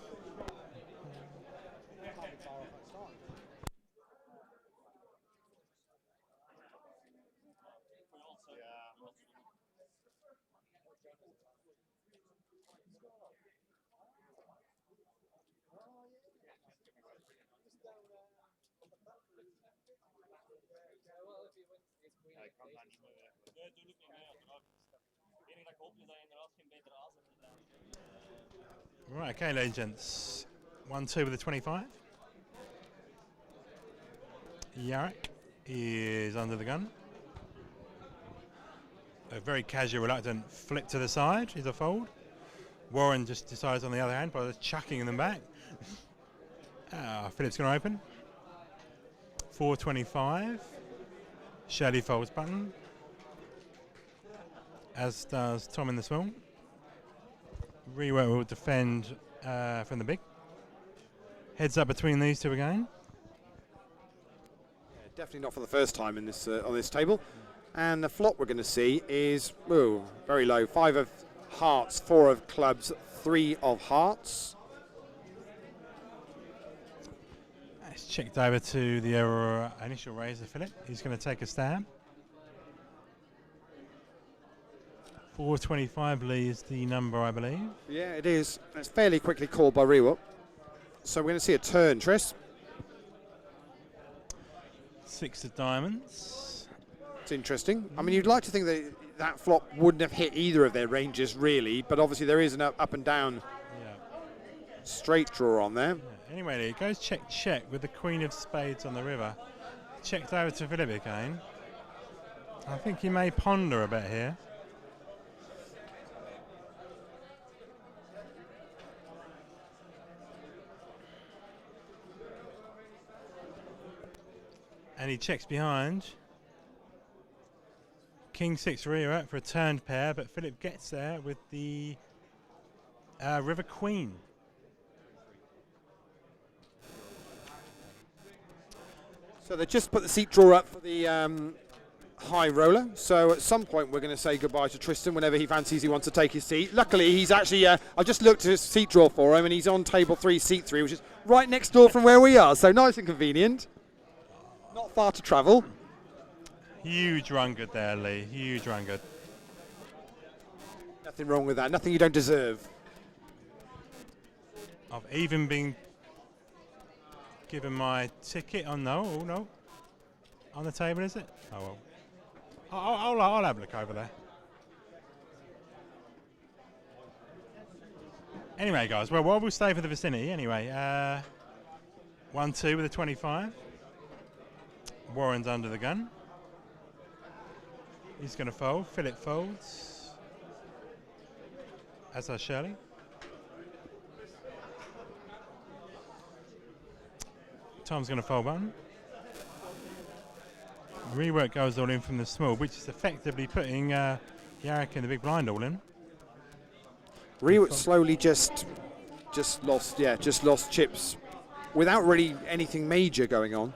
Right, okay, ladies and gents. 1-2 with a 25. Yarrick is under the gun. A very casual, reluctant flip to the side is a fold. Warren just decides on the other hand by just chucking them back. Philip's going to open. 4.25. Shirley folds button. As does Tom in the small. Rewat will defend from the big. Heads up between these two again. Yeah, definitely not for the first time in this on this table. And the flop we're going to see is very low. 5 of hearts, 4 of clubs, 3 of hearts. It's checked over to the initial raiser, Philip. He's going to take a stab. 4.25 is the number, I believe. Yeah, it is. It's fairly quickly called by Rewat. So we're going to see a turn, Tris. 6 of diamonds. It's interesting. I mean, you'd like to think that that flop wouldn't have hit either of their ranges, really, but obviously there is an up and down straight draw on there. Yeah. Anyway, it goes check, check with the queen of spades on the river. Checked over to Philip again. I think he may ponder a bit here. And he checks behind. King 6 rear for a turned pair, but Philip gets there with the river queen. So they just put the seat drawer up for the high roller. So at some point we're going to say goodbye to Tristan whenever he fancies he wants to take his seat. Luckily, he's actually, I just looked at his seat drawer for him and he's on table 3, seat 3, which is right next door from where we are. So nice and convenient. Not far to travel. Huge run good there, Lee. Huge run good. Now Nothing wrong with that. Nothing you don't deserve. I've even been given my ticket. Oh no. On the table, is it? Oh well. I'll have a look over there. Anyway, guys, well, we'll stay for the vicinity anyway. 1-2 with a 25. Warren's under the gun. He's going to fold. Philip folds. As does Shirley. Tom's going to fold one. Rework goes all in from the small, which is effectively putting Yarrick in the big blind all in. Rework slowly just lost chips without really anything major going on.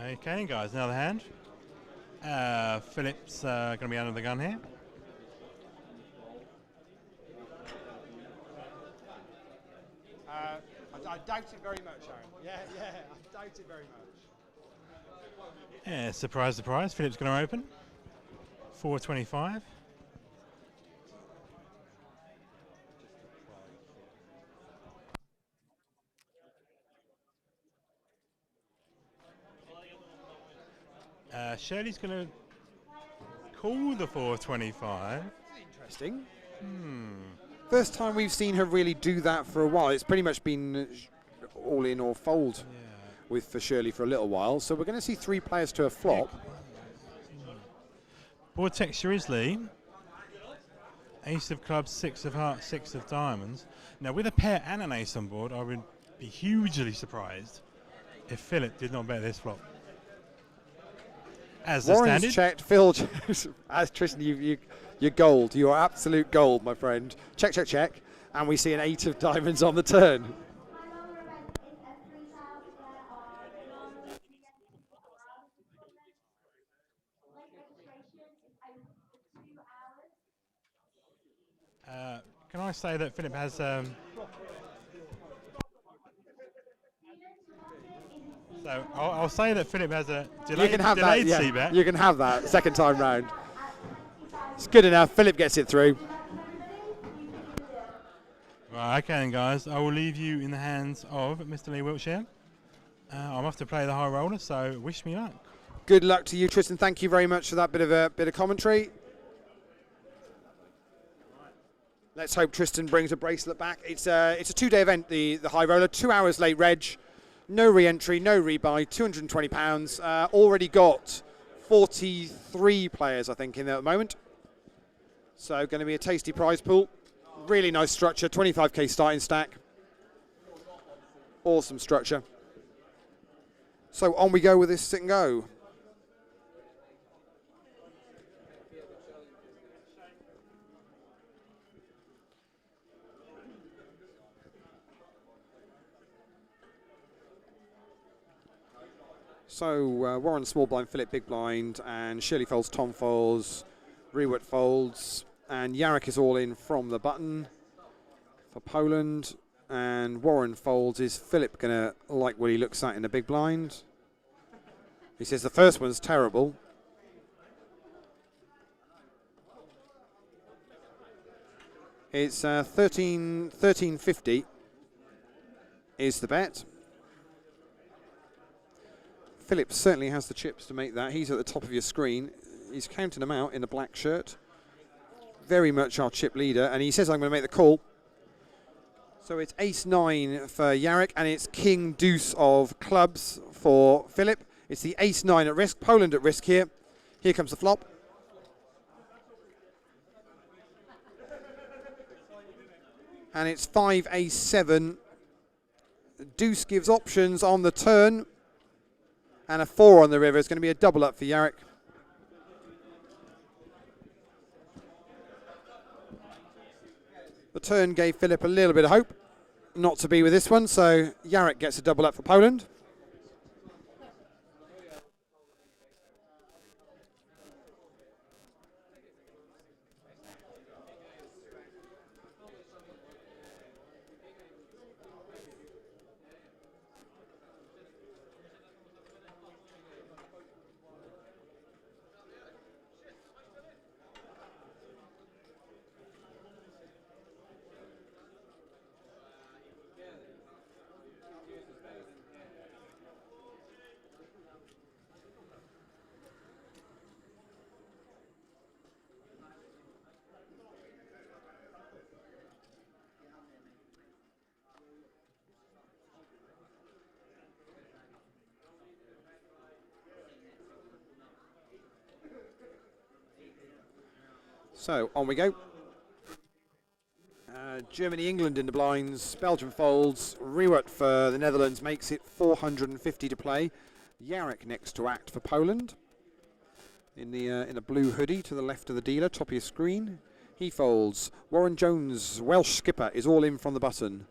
Okay, guys, another hand. Philip's going to be under the gun here. I doubt it very much, Aaron. Yeah, I doubt it very much. Yeah, surprise, surprise. Philip's going to open. 425. Shirley's going to call the 425. Interesting. First time we've seen her really do that for a while. It's pretty much been all in or fold for Shirley for a little while. So we're going to see 3 players to a flop. Board texture is Lee. Ace of clubs, 6 of hearts, 6 of diamonds. Now with a pair and an ace on board, I would be hugely surprised if Philip did not bet this flop. As the Warren's standard. checked. Phil, as Tristan, you're gold. You are absolute gold, my friend. Check, check, check. And we see an 8 of diamonds on the turn. Can I say that Philip has... so I'll say that Philip has a delayed, You can have delayed that. C-bet. You can have that second time round. It's good enough. Philip gets it through. Right, okay then, guys. I will leave you in the hands of Mr. Lee Wiltshire. I'm off to play the high roller, so wish me luck. Good luck to you, Tristan. Thank you very much for that bit of commentary. Let's hope Tristan brings a bracelet back. It's a 2-day event, the high roller. 2 hours late reg, no re-entry, no rebuy, £220. Already got 43 players, I think, in there at the moment. So going to be a tasty prize pool. Really nice structure, 25k starting stack. Awesome structure. So on we go with this sit and go. So Warren small blind, Philip big blind, and Shirley folds, Tom folds, Rewert folds, and Yarrick is all in from the button for Poland, and Warren folds. Is Philip going to like what he looks at in the big blind? He says the first one's terrible. It's 1350 is the bet. Philip certainly has the chips to make that. He's at the top of your screen. He's counting them out in the black shirt. Very much our chip leader, and he says I'm going to make the call. So it's ace-9 for Yarrick, and it's king-deuce of clubs for Philip. It's the ace-9 at risk, Poland at risk here. Here comes the flop. And it's 5 ace-7. Deuce gives options on the turn. And a 4 on the river. It's going to be a double up for Yarrick. The turn gave Philip a little bit of hope not to be with this one, so Jarek gets a double up for Poland. So on we go. Germany, England in the blinds. Belgium folds. Rewert for the Netherlands makes it 450 to play. Jarek next to act for Poland. In a blue hoodie to the left of the dealer, top of your screen. He folds. Warren Jones, Welsh skipper, is all in from the button.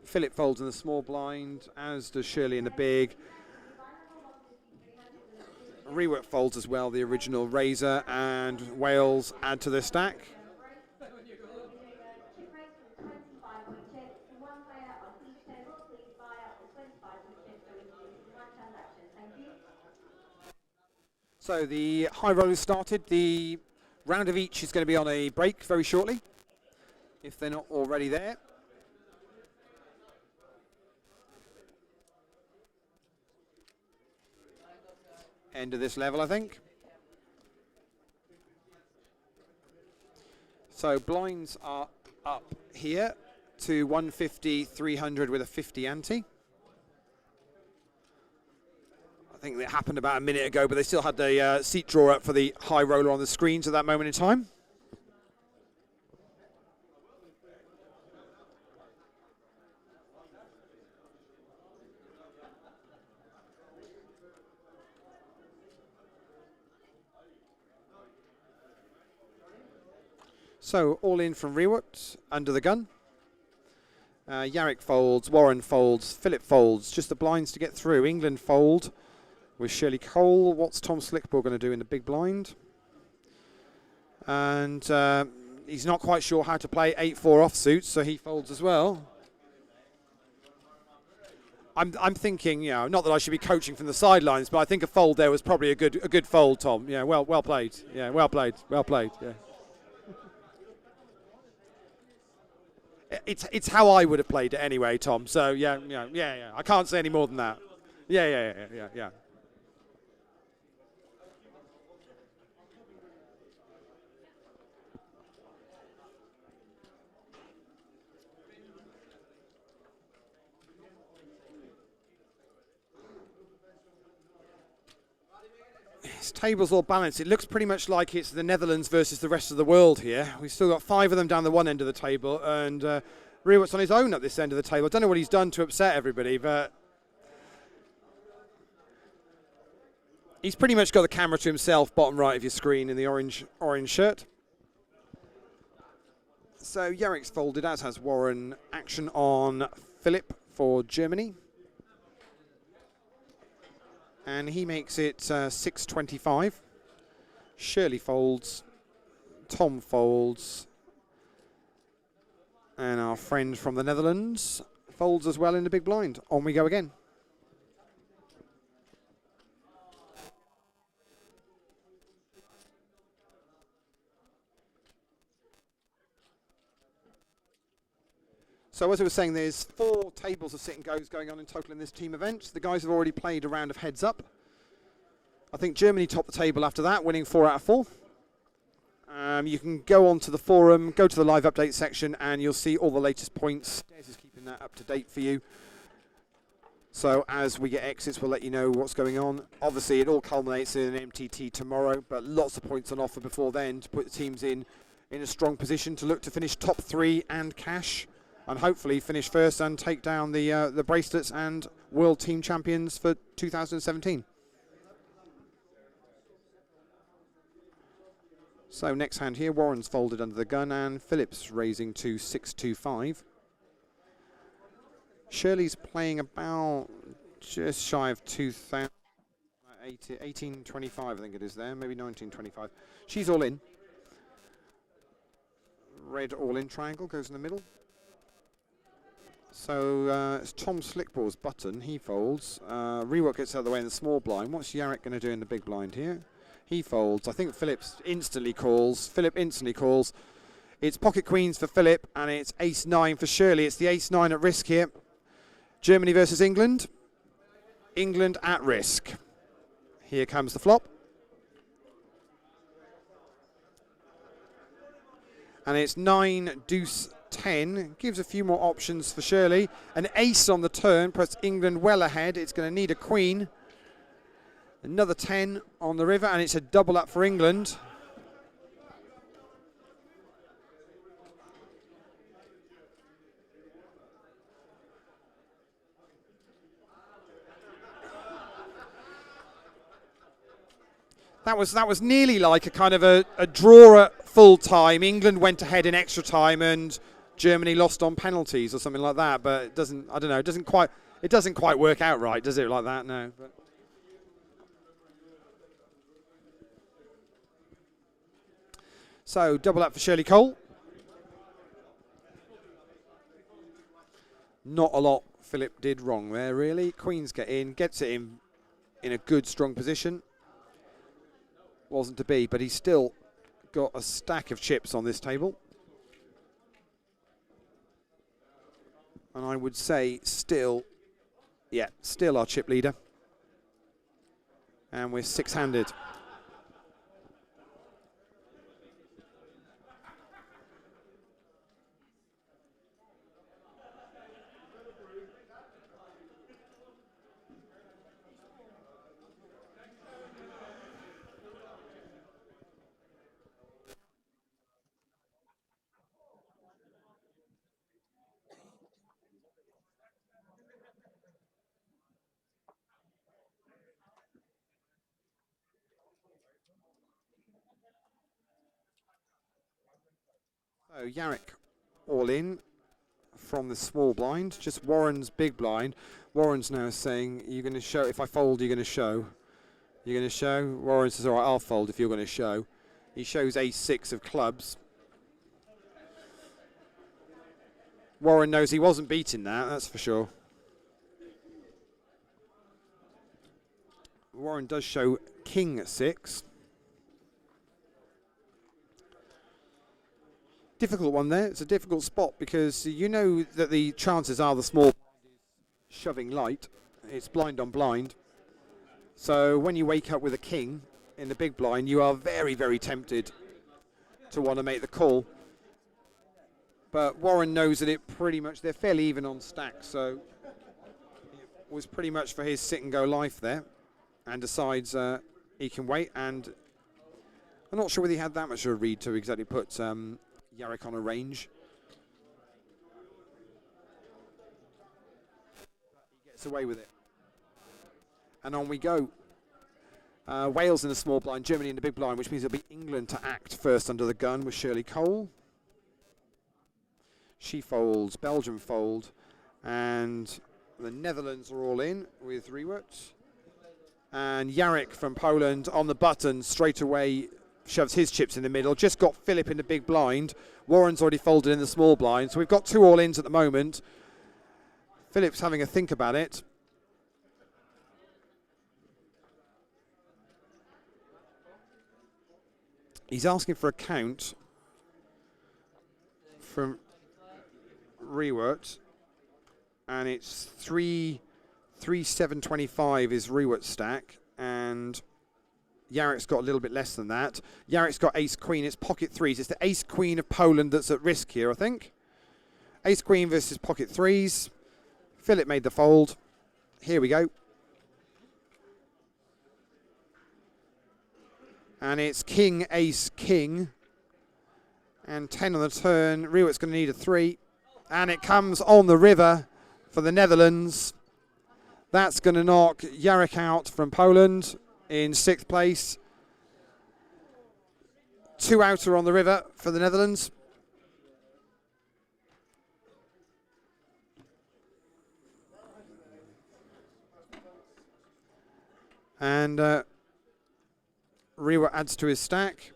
Philip folds in the small blind, as does Shirley in the big. Rewert folds as well, the original Razor, and Wales add to their stack. So the high rollers started. The round of each is going to be on a break very shortly, if they're not already there. End of this level, I think. So blinds are up here to 150, 300 with a 50 ante. I think that happened about a minute ago, but they still had the seat drawer up for the high roller on the screens at that moment in time. So all in from Rewert, under the gun. Jarek folds, Warren folds, Philip folds, just the blinds to get through. England fold with Shirley Cole. What's Tom Slickball going to do in the big blind? And he's not quite sure how to play 8-4 offsuits, so he folds as well. I'm thinking, you know, not that I should be coaching from the sidelines, but I think a fold there was probably a good fold, Tom. Yeah, well played. Yeah, well played. Yeah. It's how I would have played it anyway, Tom. So yeah. I can't say any more than that. Yeah. This table's all balanced. It looks pretty much like it's the Netherlands versus the rest of the world here. We've still got 5 of them down the one end of the table, and Rewert's on his own at this end of the table. I don't know what he's done to upset everybody, but he's pretty much got the camera to himself, bottom right of your screen, in the orange shirt. So Jarek's folded, as has Warren. Action on Philip for Germany. And he makes it 625. Shirley folds. Tom folds. And our friend from the Netherlands folds as well in the big blind. On we go again. So as I was saying, there's 4 tables of sit and goes going on in total in this team event. The guys have already played a round of heads up. I think Germany topped the table after that, winning 4 out of 4. You can go onto the forum, go to the live update section, and you'll see all the latest points. Des is keeping that up to date for you. So as we get exits, we'll let you know what's going on. Obviously, it all culminates in an MTT tomorrow, but lots of points on offer before then to put the teams in a strong position to look to finish top 3 and cash, and hopefully finish first and take down the bracelets and world team champions for 2017. So next hand here, Warren's folded under the gun and Phillips raising to 625. Shirley's playing about just shy of 2,000, 1825 I think it is there, maybe 1925. She's all in. Red all in triangle goes in the middle. So it's Tom Slickball's button, he folds. Rework gets out of the way in the small blind. What's Yarrick going to do in the big blind here? He folds. I think Phillips instantly calls. Philip instantly calls. It's pocket queens for Philip and it's ace-9 for Shirley. It's the ace-9 at risk here. Germany versus England. England at risk. Here comes the flop. And it's 9, deuce, 10. Gives a few more options for Shirley. An ace on the turn puts England well ahead. It's going to need a queen. Another 10 on the river, and it's a double up for England. That was nearly like a kind of a draw at full time. England went ahead in extra time, and Germany lost on penalties or something like that. But it doesn't. I don't know. It doesn't quite work out right, does it? Like that? No. But so double up for Shirley Cole. Not a lot Philip did wrong there, really. Queens get in, gets it in a good, strong position. Wasn't to be, but he's still got a stack of chips on this table. And I would say still our chip leader. And we're six-handed. So Yarrick all in from the small blind, just Warren's big blind. Warren's now saying, you're going to show, if I fold, you're going to show. You're going to show? Warren says, all right, I'll fold if you're going to show. He shows ace-6 of clubs. Warren knows he wasn't beating that, that's for sure. Warren does show king at 6. Difficult one there. It's a difficult spot because you know that the chances are the small shoving light. It's blind on blind. So when you wake up with a king in the big blind, you are very, very tempted to want to make the call. But Warren knows that it pretty much, they're fairly even on stacks, so it was pretty much for his sit and go life there, and decides he can wait. And I'm not sure whether he had that much of a read to exactly put Yarrick on a range. He gets away with it. And on we go. Wales in the small blind, Germany in the big blind, which means it'll be England to act first under the gun with Shirley Cole. She folds, Belgium fold, and the Netherlands are all in with Rewert. And Yarrick from Poland on the button straight away shoves his chips in the middle. Just got Philip in the big blind. Warren's already folded in the small blind. So we've got 2 all-ins at the moment. Philip's having a think about it. He's asking for a count from Rewert. And it's 3-7-25 is Rewert's stack. And Yarrick's got a little bit less than that. Yarrick's got ace-queen. It's pocket threes. It's the ace-queen of Poland that's at risk here, I think. Ace-queen versus pocket threes. Philip made the fold. Here we go. And it's king, ace, king. And 10 on the turn. Rewert's going to need a 3. And it comes on the river for the Netherlands. That's going to knock Yarrick out from Poland in 6th place 2 outer on the river for the Netherlands. And Rewa adds to his stack.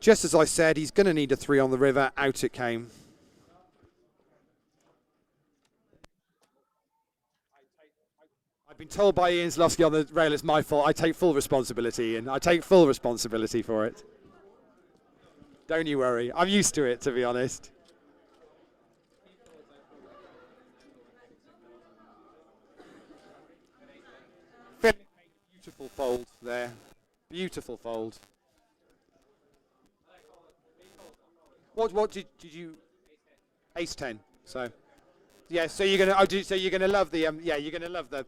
Just as I said, he's going to need a 3 on the river. Out it came. I've been told by Ian Zlowski on the rail it's my fault. I take full responsibility, and I take full responsibility for it. Don't you worry. I'm used to it, to be honest. Beautiful fold there. Beautiful fold. What did you? Ace 10. So yeah. So you're gonna. So you're gonna love the. Yeah. You're gonna love the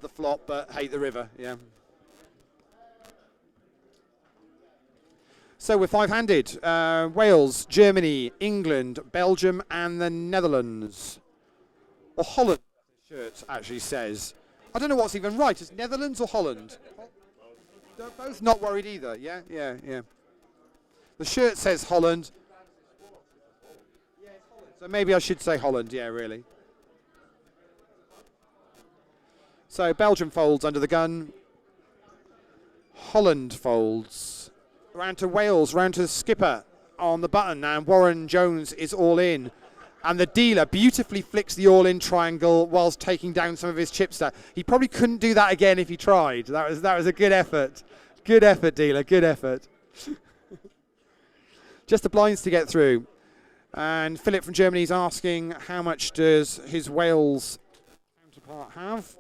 flop, but hate the river. Yeah. So we're 5-handed. Wales, Germany, England, Belgium, and the Netherlands. Or Holland. The shirt actually says. I don't know what's even right. Is Netherlands or Holland? They're both not worried either. Yeah. The shirt says Holland. So maybe I should say Holland, yeah, really. So Belgium folds under the gun. Holland folds. Round to Wales, round to the skipper on the button. And Warren Jones is all in. And the dealer beautifully flicks the all-in triangle whilst taking down some of his chipster. He probably couldn't do that again if he tried. That was a good effort. Good effort, dealer, good effort. Just the blinds to get through. And Philip from Germany is asking how much does his Wales counterpart have?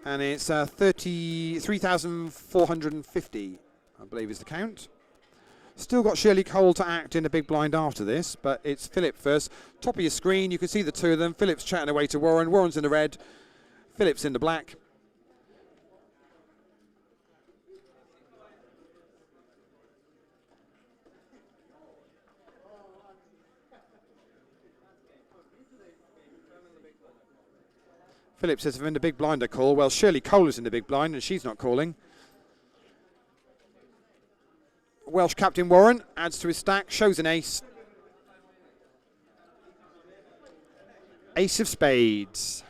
And it's 33,450, I believe is the count. Still got Shirley Cole to act in the big blind after this, but it's Philip first. Top of your screen, you can see the two of them. Philip's chatting away to Warren. Warren's in the red. Philip's in the black. Philip says, I'm in the big blind I call. Well, Shirley Cole is in the big blind and she's not calling. Welsh captain Warren adds to his stack, shows an ace. Ace of spades.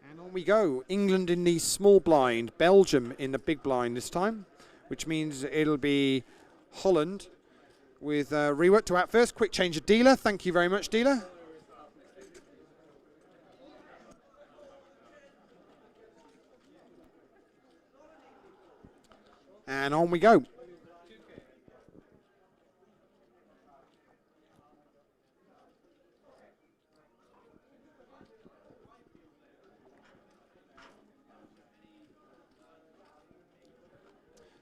And on we go. England in the small blind, Belgium in the big blind this time, which means it'll be Holland with Rewa to act first. Quick change of dealer. Thank you very much, dealer. And on we go.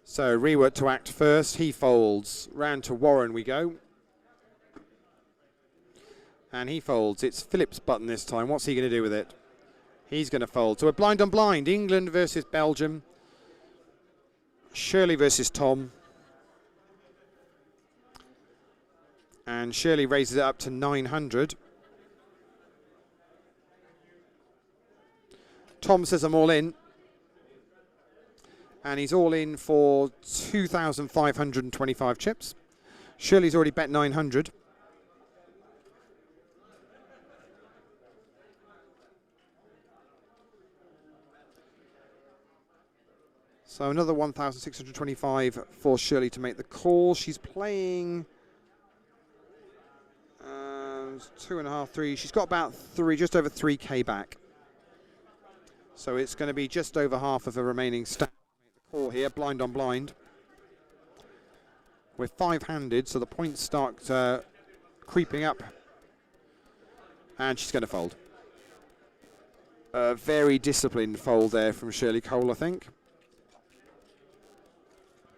So Rewa to act first. He folds. Round to Warren we go. And he folds. It's Philip's button this time. What's he going to do with it? He's going to fold. So we're blind on blind. England versus Belgium. Shirley versus Tom. And Shirley raises it up to 900. Tom says I'm all in. And he's all in for 2,525 chips. Shirley's already bet 900. So another 1,625 for Shirley to make the call. She's playing 2.5, 3. She's got about just over 3K back. So it's going to be just over half of her remaining stack. Make the call here, blind on blind. We're 5-handed, so the points start creeping up. And she's going to fold. A very disciplined fold there from Shirley Cole, I think.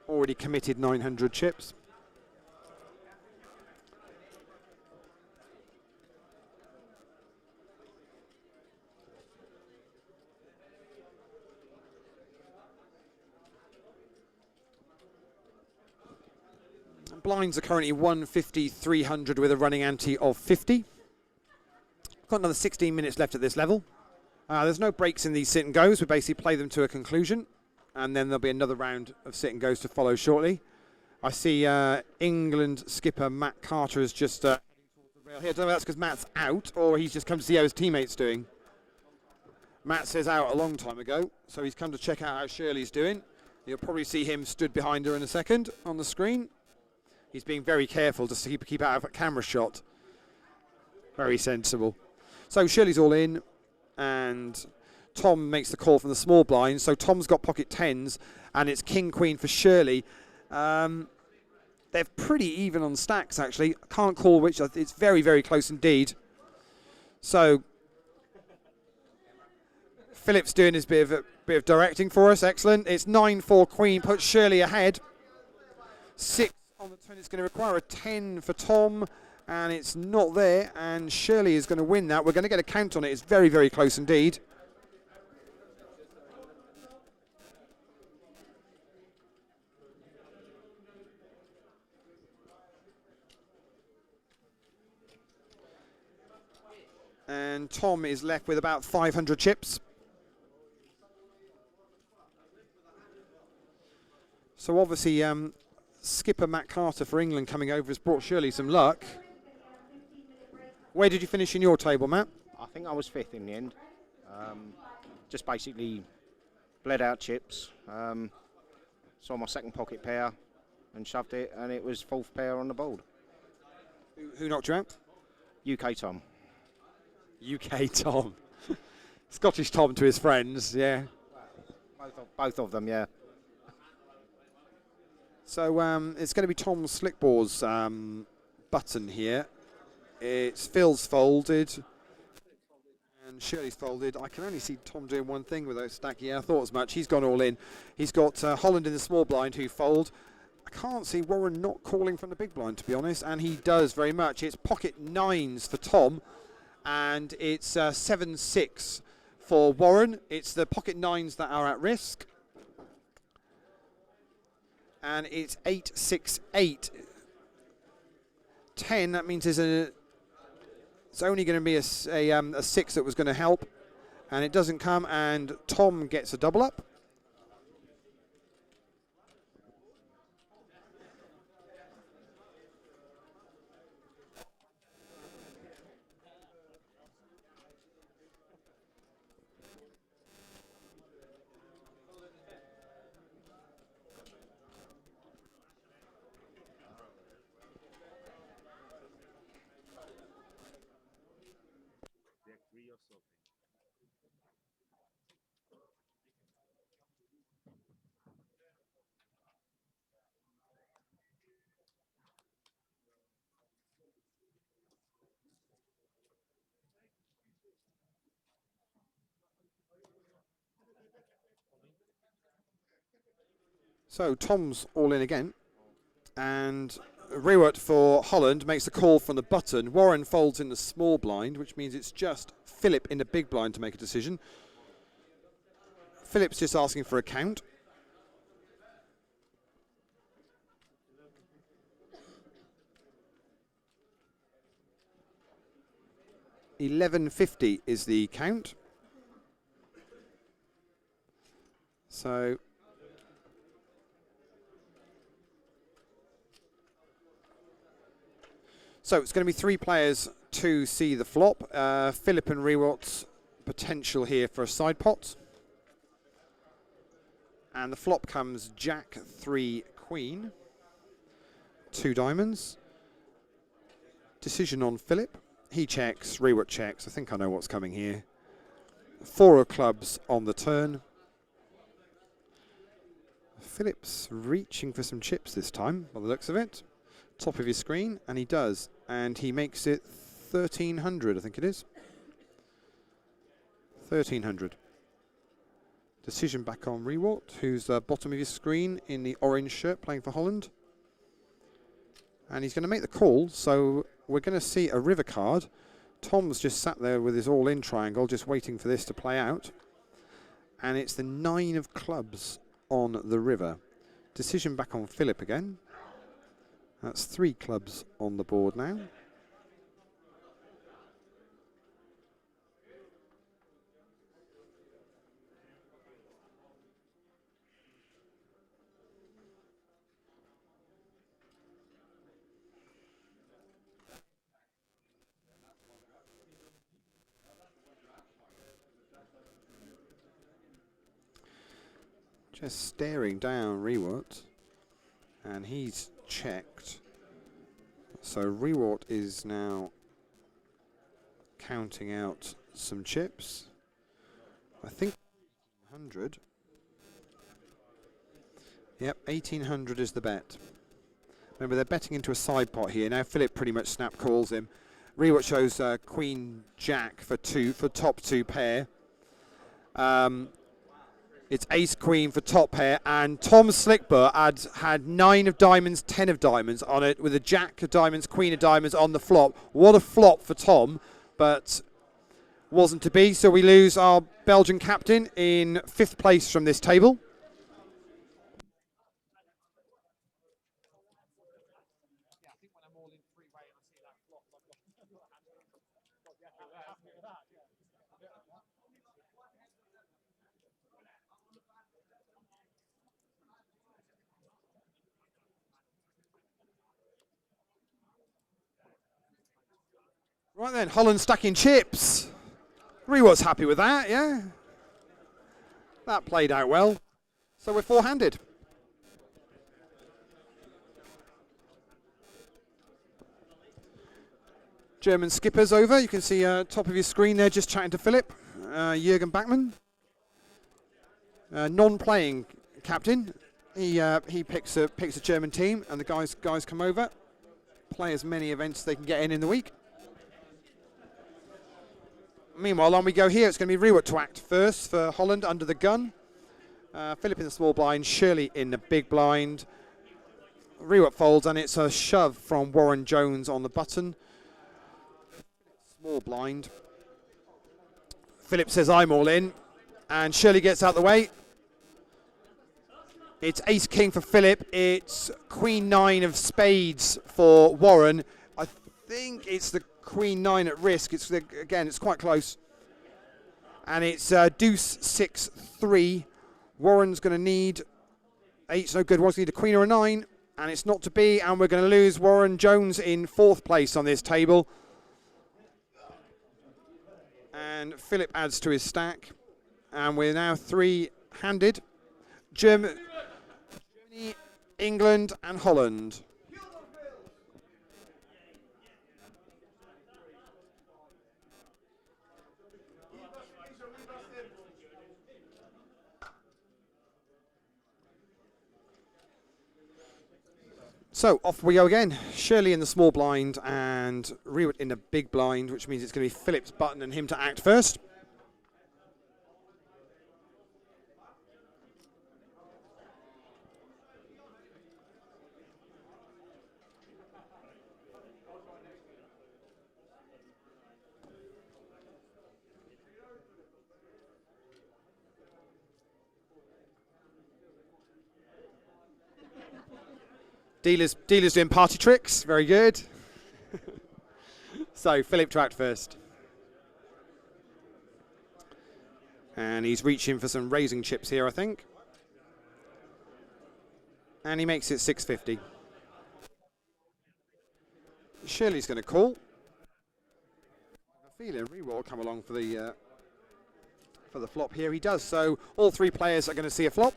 Already committed 900 chips. Blinds are currently 150, 300 with a running ante of 50. Got another 16 minutes left at this level. There's no breaks in these sit and goes. We basically play them to a conclusion, and then there'll be another round of sit and goes to follow shortly. I see England skipper Matt Carter is just heading towards the rail here. I don't know if that's because Matt's out or he's just come to see how his teammate's doing. Matt says out a long time ago, so he's come to check out how Shirley's doing. You'll probably see him stood behind her in a second on the screen. He's being very careful just to keep out of a camera shot. Very sensible. So Shirley's all in, and Tom makes the call from the small blind. So Tom's got pocket tens, and it's king queen for Shirley. They're pretty even on stacks, actually. I can't call which. It's very, very close indeed. So Philip's doing his bit of directing for us. Excellent. It's 9-4 queen, puts Shirley ahead. 6 on the turn. It's going to require a 10 for Tom, and it's not there, and Shirley is going to win that. We're going to get a count on it. It's very, very close indeed. And Tom is left with about 500 chips. So obviously, skipper Matt Carter for England coming over has brought Shirley some luck. Where did you finish in your table, Matt? I think I was 5th in the end. Just basically bled out chips, saw my second pocket pair and shoved it, and it was 4th pair on the board. Who knocked you out? UK Tom. UK Tom. Scottish Tom to his friends, yeah. Both of them, yeah. So it's going to be Tom Slickbore's button here. It's Phil's folded and Shirley's folded. I can only see Tom doing one thing with those stack. Yeah, I thought as much. He's gone all in. He's got Holland in the small blind who fold. I can't see Warren not calling from the big blind, to be honest, and he does very much. It's pocket nines for Tom, and it's 7-6 for Warren. It's the pocket nines that are at risk. And it's 8-6-8. 10, that means it's only going to be a 6 that was going to help, and it doesn't come, and Tom gets a double up. So Tom's all in again, and Rewert for Holland makes a call from the button. Warren folds in the small blind, which means it's just Philip in the big blind to make a decision. Philip's just asking for a count. $11.50 is the count. So it's going to be 3 players to see the flop. Philip and Rewart's potential here for a side pot. And the flop comes Jack 3 Queen. 2 diamonds. Decision on Philip. He checks, Rewart checks. I think I know what's coming here. 4 of clubs on the turn. Philip's reaching for some chips this time, by the looks of it. Top of his screen, and he does. And he makes it 1,300, I think it is. 1,300. Decision back on Rewart, who's bottom of his screen in the orange shirt playing for Holland. And he's going to make the call, so we're going to see a river card. Tom's just sat there with his all-in triangle, just waiting for this to play out. And it's the 9 of clubs on the river. Decision back on Philip again. That's 3 clubs on the board now. just staring down Rewart, and he's checked. So Rewart is now counting out some chips. I think 100. Yep, 1800 is the bet. Remember, they're betting into a side pot here. Now Philip pretty much snap calls him. Rewart shows Queen Jack for top two pair. It's Ace Queen for top pair, and Tom Slickber had 9 of diamonds, 10 of diamonds on it, with a Jack of diamonds, Queen of diamonds on the flop. What a flop for Tom, but wasn't to be. So we lose our Belgian captain in 5th place from this table. Right then, Holland stacking chips. Rewart's happy with that, yeah. That played out well. So we're four-handed. German skipper's over. You can see top of your screen there, just chatting to Philip. Jürgen Bachmann. Non-playing captain. He picks a German team, and the guys come over, play as many events they can get in the week. Meanwhile, on we go here. It's going to be Rewart to act first for Holland under the gun. Philip in the small blind, Shirley in the big blind. Rewart folds, and it's a shove from Warren Jones on the button. Small blind. Philip says, I'm all in. And Shirley gets out the way. It's Ace King for Philip. It's Queen 9 of spades for Warren. I think it's the Queen 9 at risk. Again, it's quite close. And it's Deuce 6 3. Warren's going to need 8's no good. Warren's going to need a Queen or a 9. And it's not to be. And we're going to lose Warren Jones in 4th place on this table. And Philip adds to his stack. And we're now 3-handed. Germany, England and Holland. So off we go again. Shirley in the small blind and Rewart in the big blind, which means it's going to be Philip's button and him to act first. Dealer's doing party tricks. Very good. So Philip to act first. And he's reaching for some raising chips here, I think. And he makes it 650. Shirley's going to call. I have a feeling Rewart will come along for the flop here. He does. So all 3 players are going to see a flop.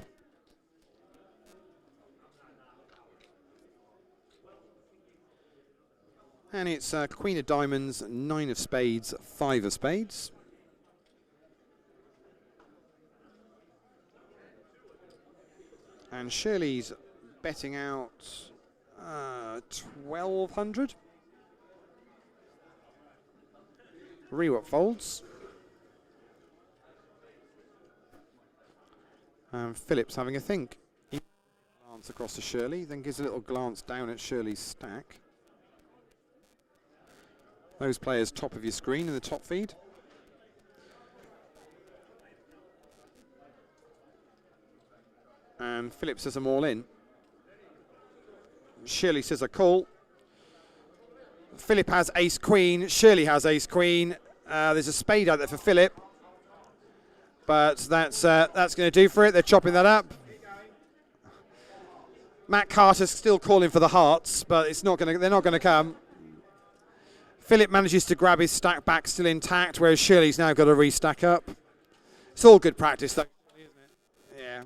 And it's Queen of diamonds, 9 of spades, 5 of spades. And Shirley's betting out 1200. Rewart folds. And Philip's having a think. He glance across to Shirley, then gives a little glance down at Shirley's stack. Those players top of your screen in the top feed. And Philip says I'm all in. Shirley says a call. Philip has ace queen. Shirley has ace queen. There's a spade out there for Philip. But that's going to do for it. They're chopping that up. Matt Carter's still calling for the hearts, but they're not going to come. Philip manages to grab his stack back still intact, whereas Shirley's now got to restack up. It's all good practice, though, isn't it? Yeah.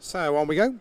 So on we go.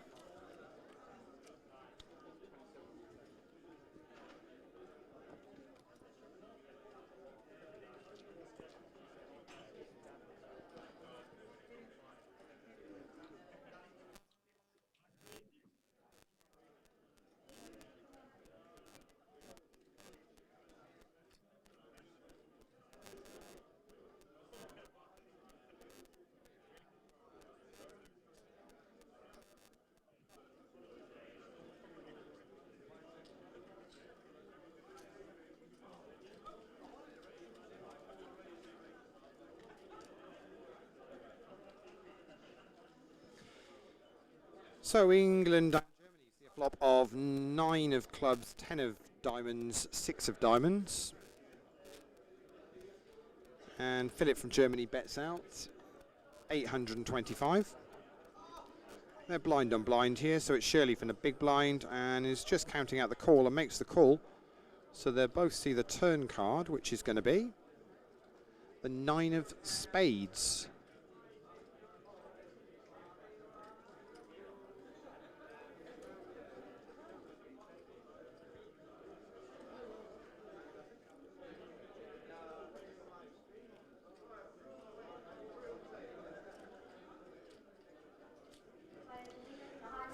So England and Germany see a flop of 9 of clubs, 10 of diamonds, 6 of diamonds. And Philip from Germany bets out 825. They're blind on blind here, so it's Shirley from the big blind and is just counting out the call and makes the call. So they both see the turn card, which is going to be the 9 of spades.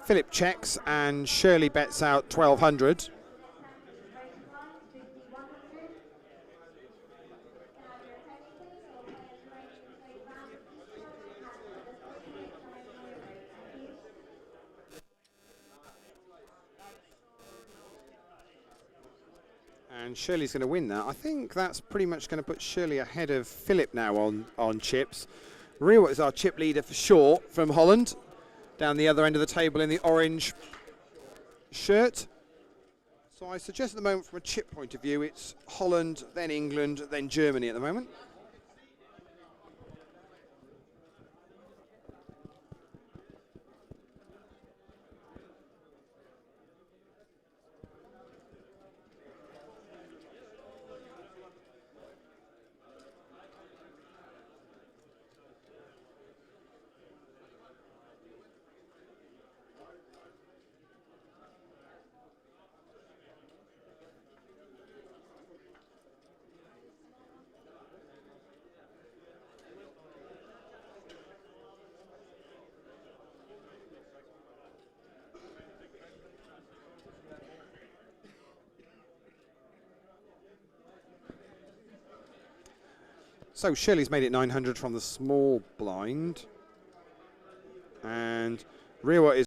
Philip checks and Shirley bets out 1200. And Shirley's going to win that. I think that's pretty much going to put Shirley ahead of Philip now on chips. Rio is our chip leader for sure from Holland. Down the other end of the table in the orange shirt. So I suggest at the moment from a chip point of view it's Holland, then England, then Germany at the moment. So Shirley's made it 900 from the small blind. And Rewa is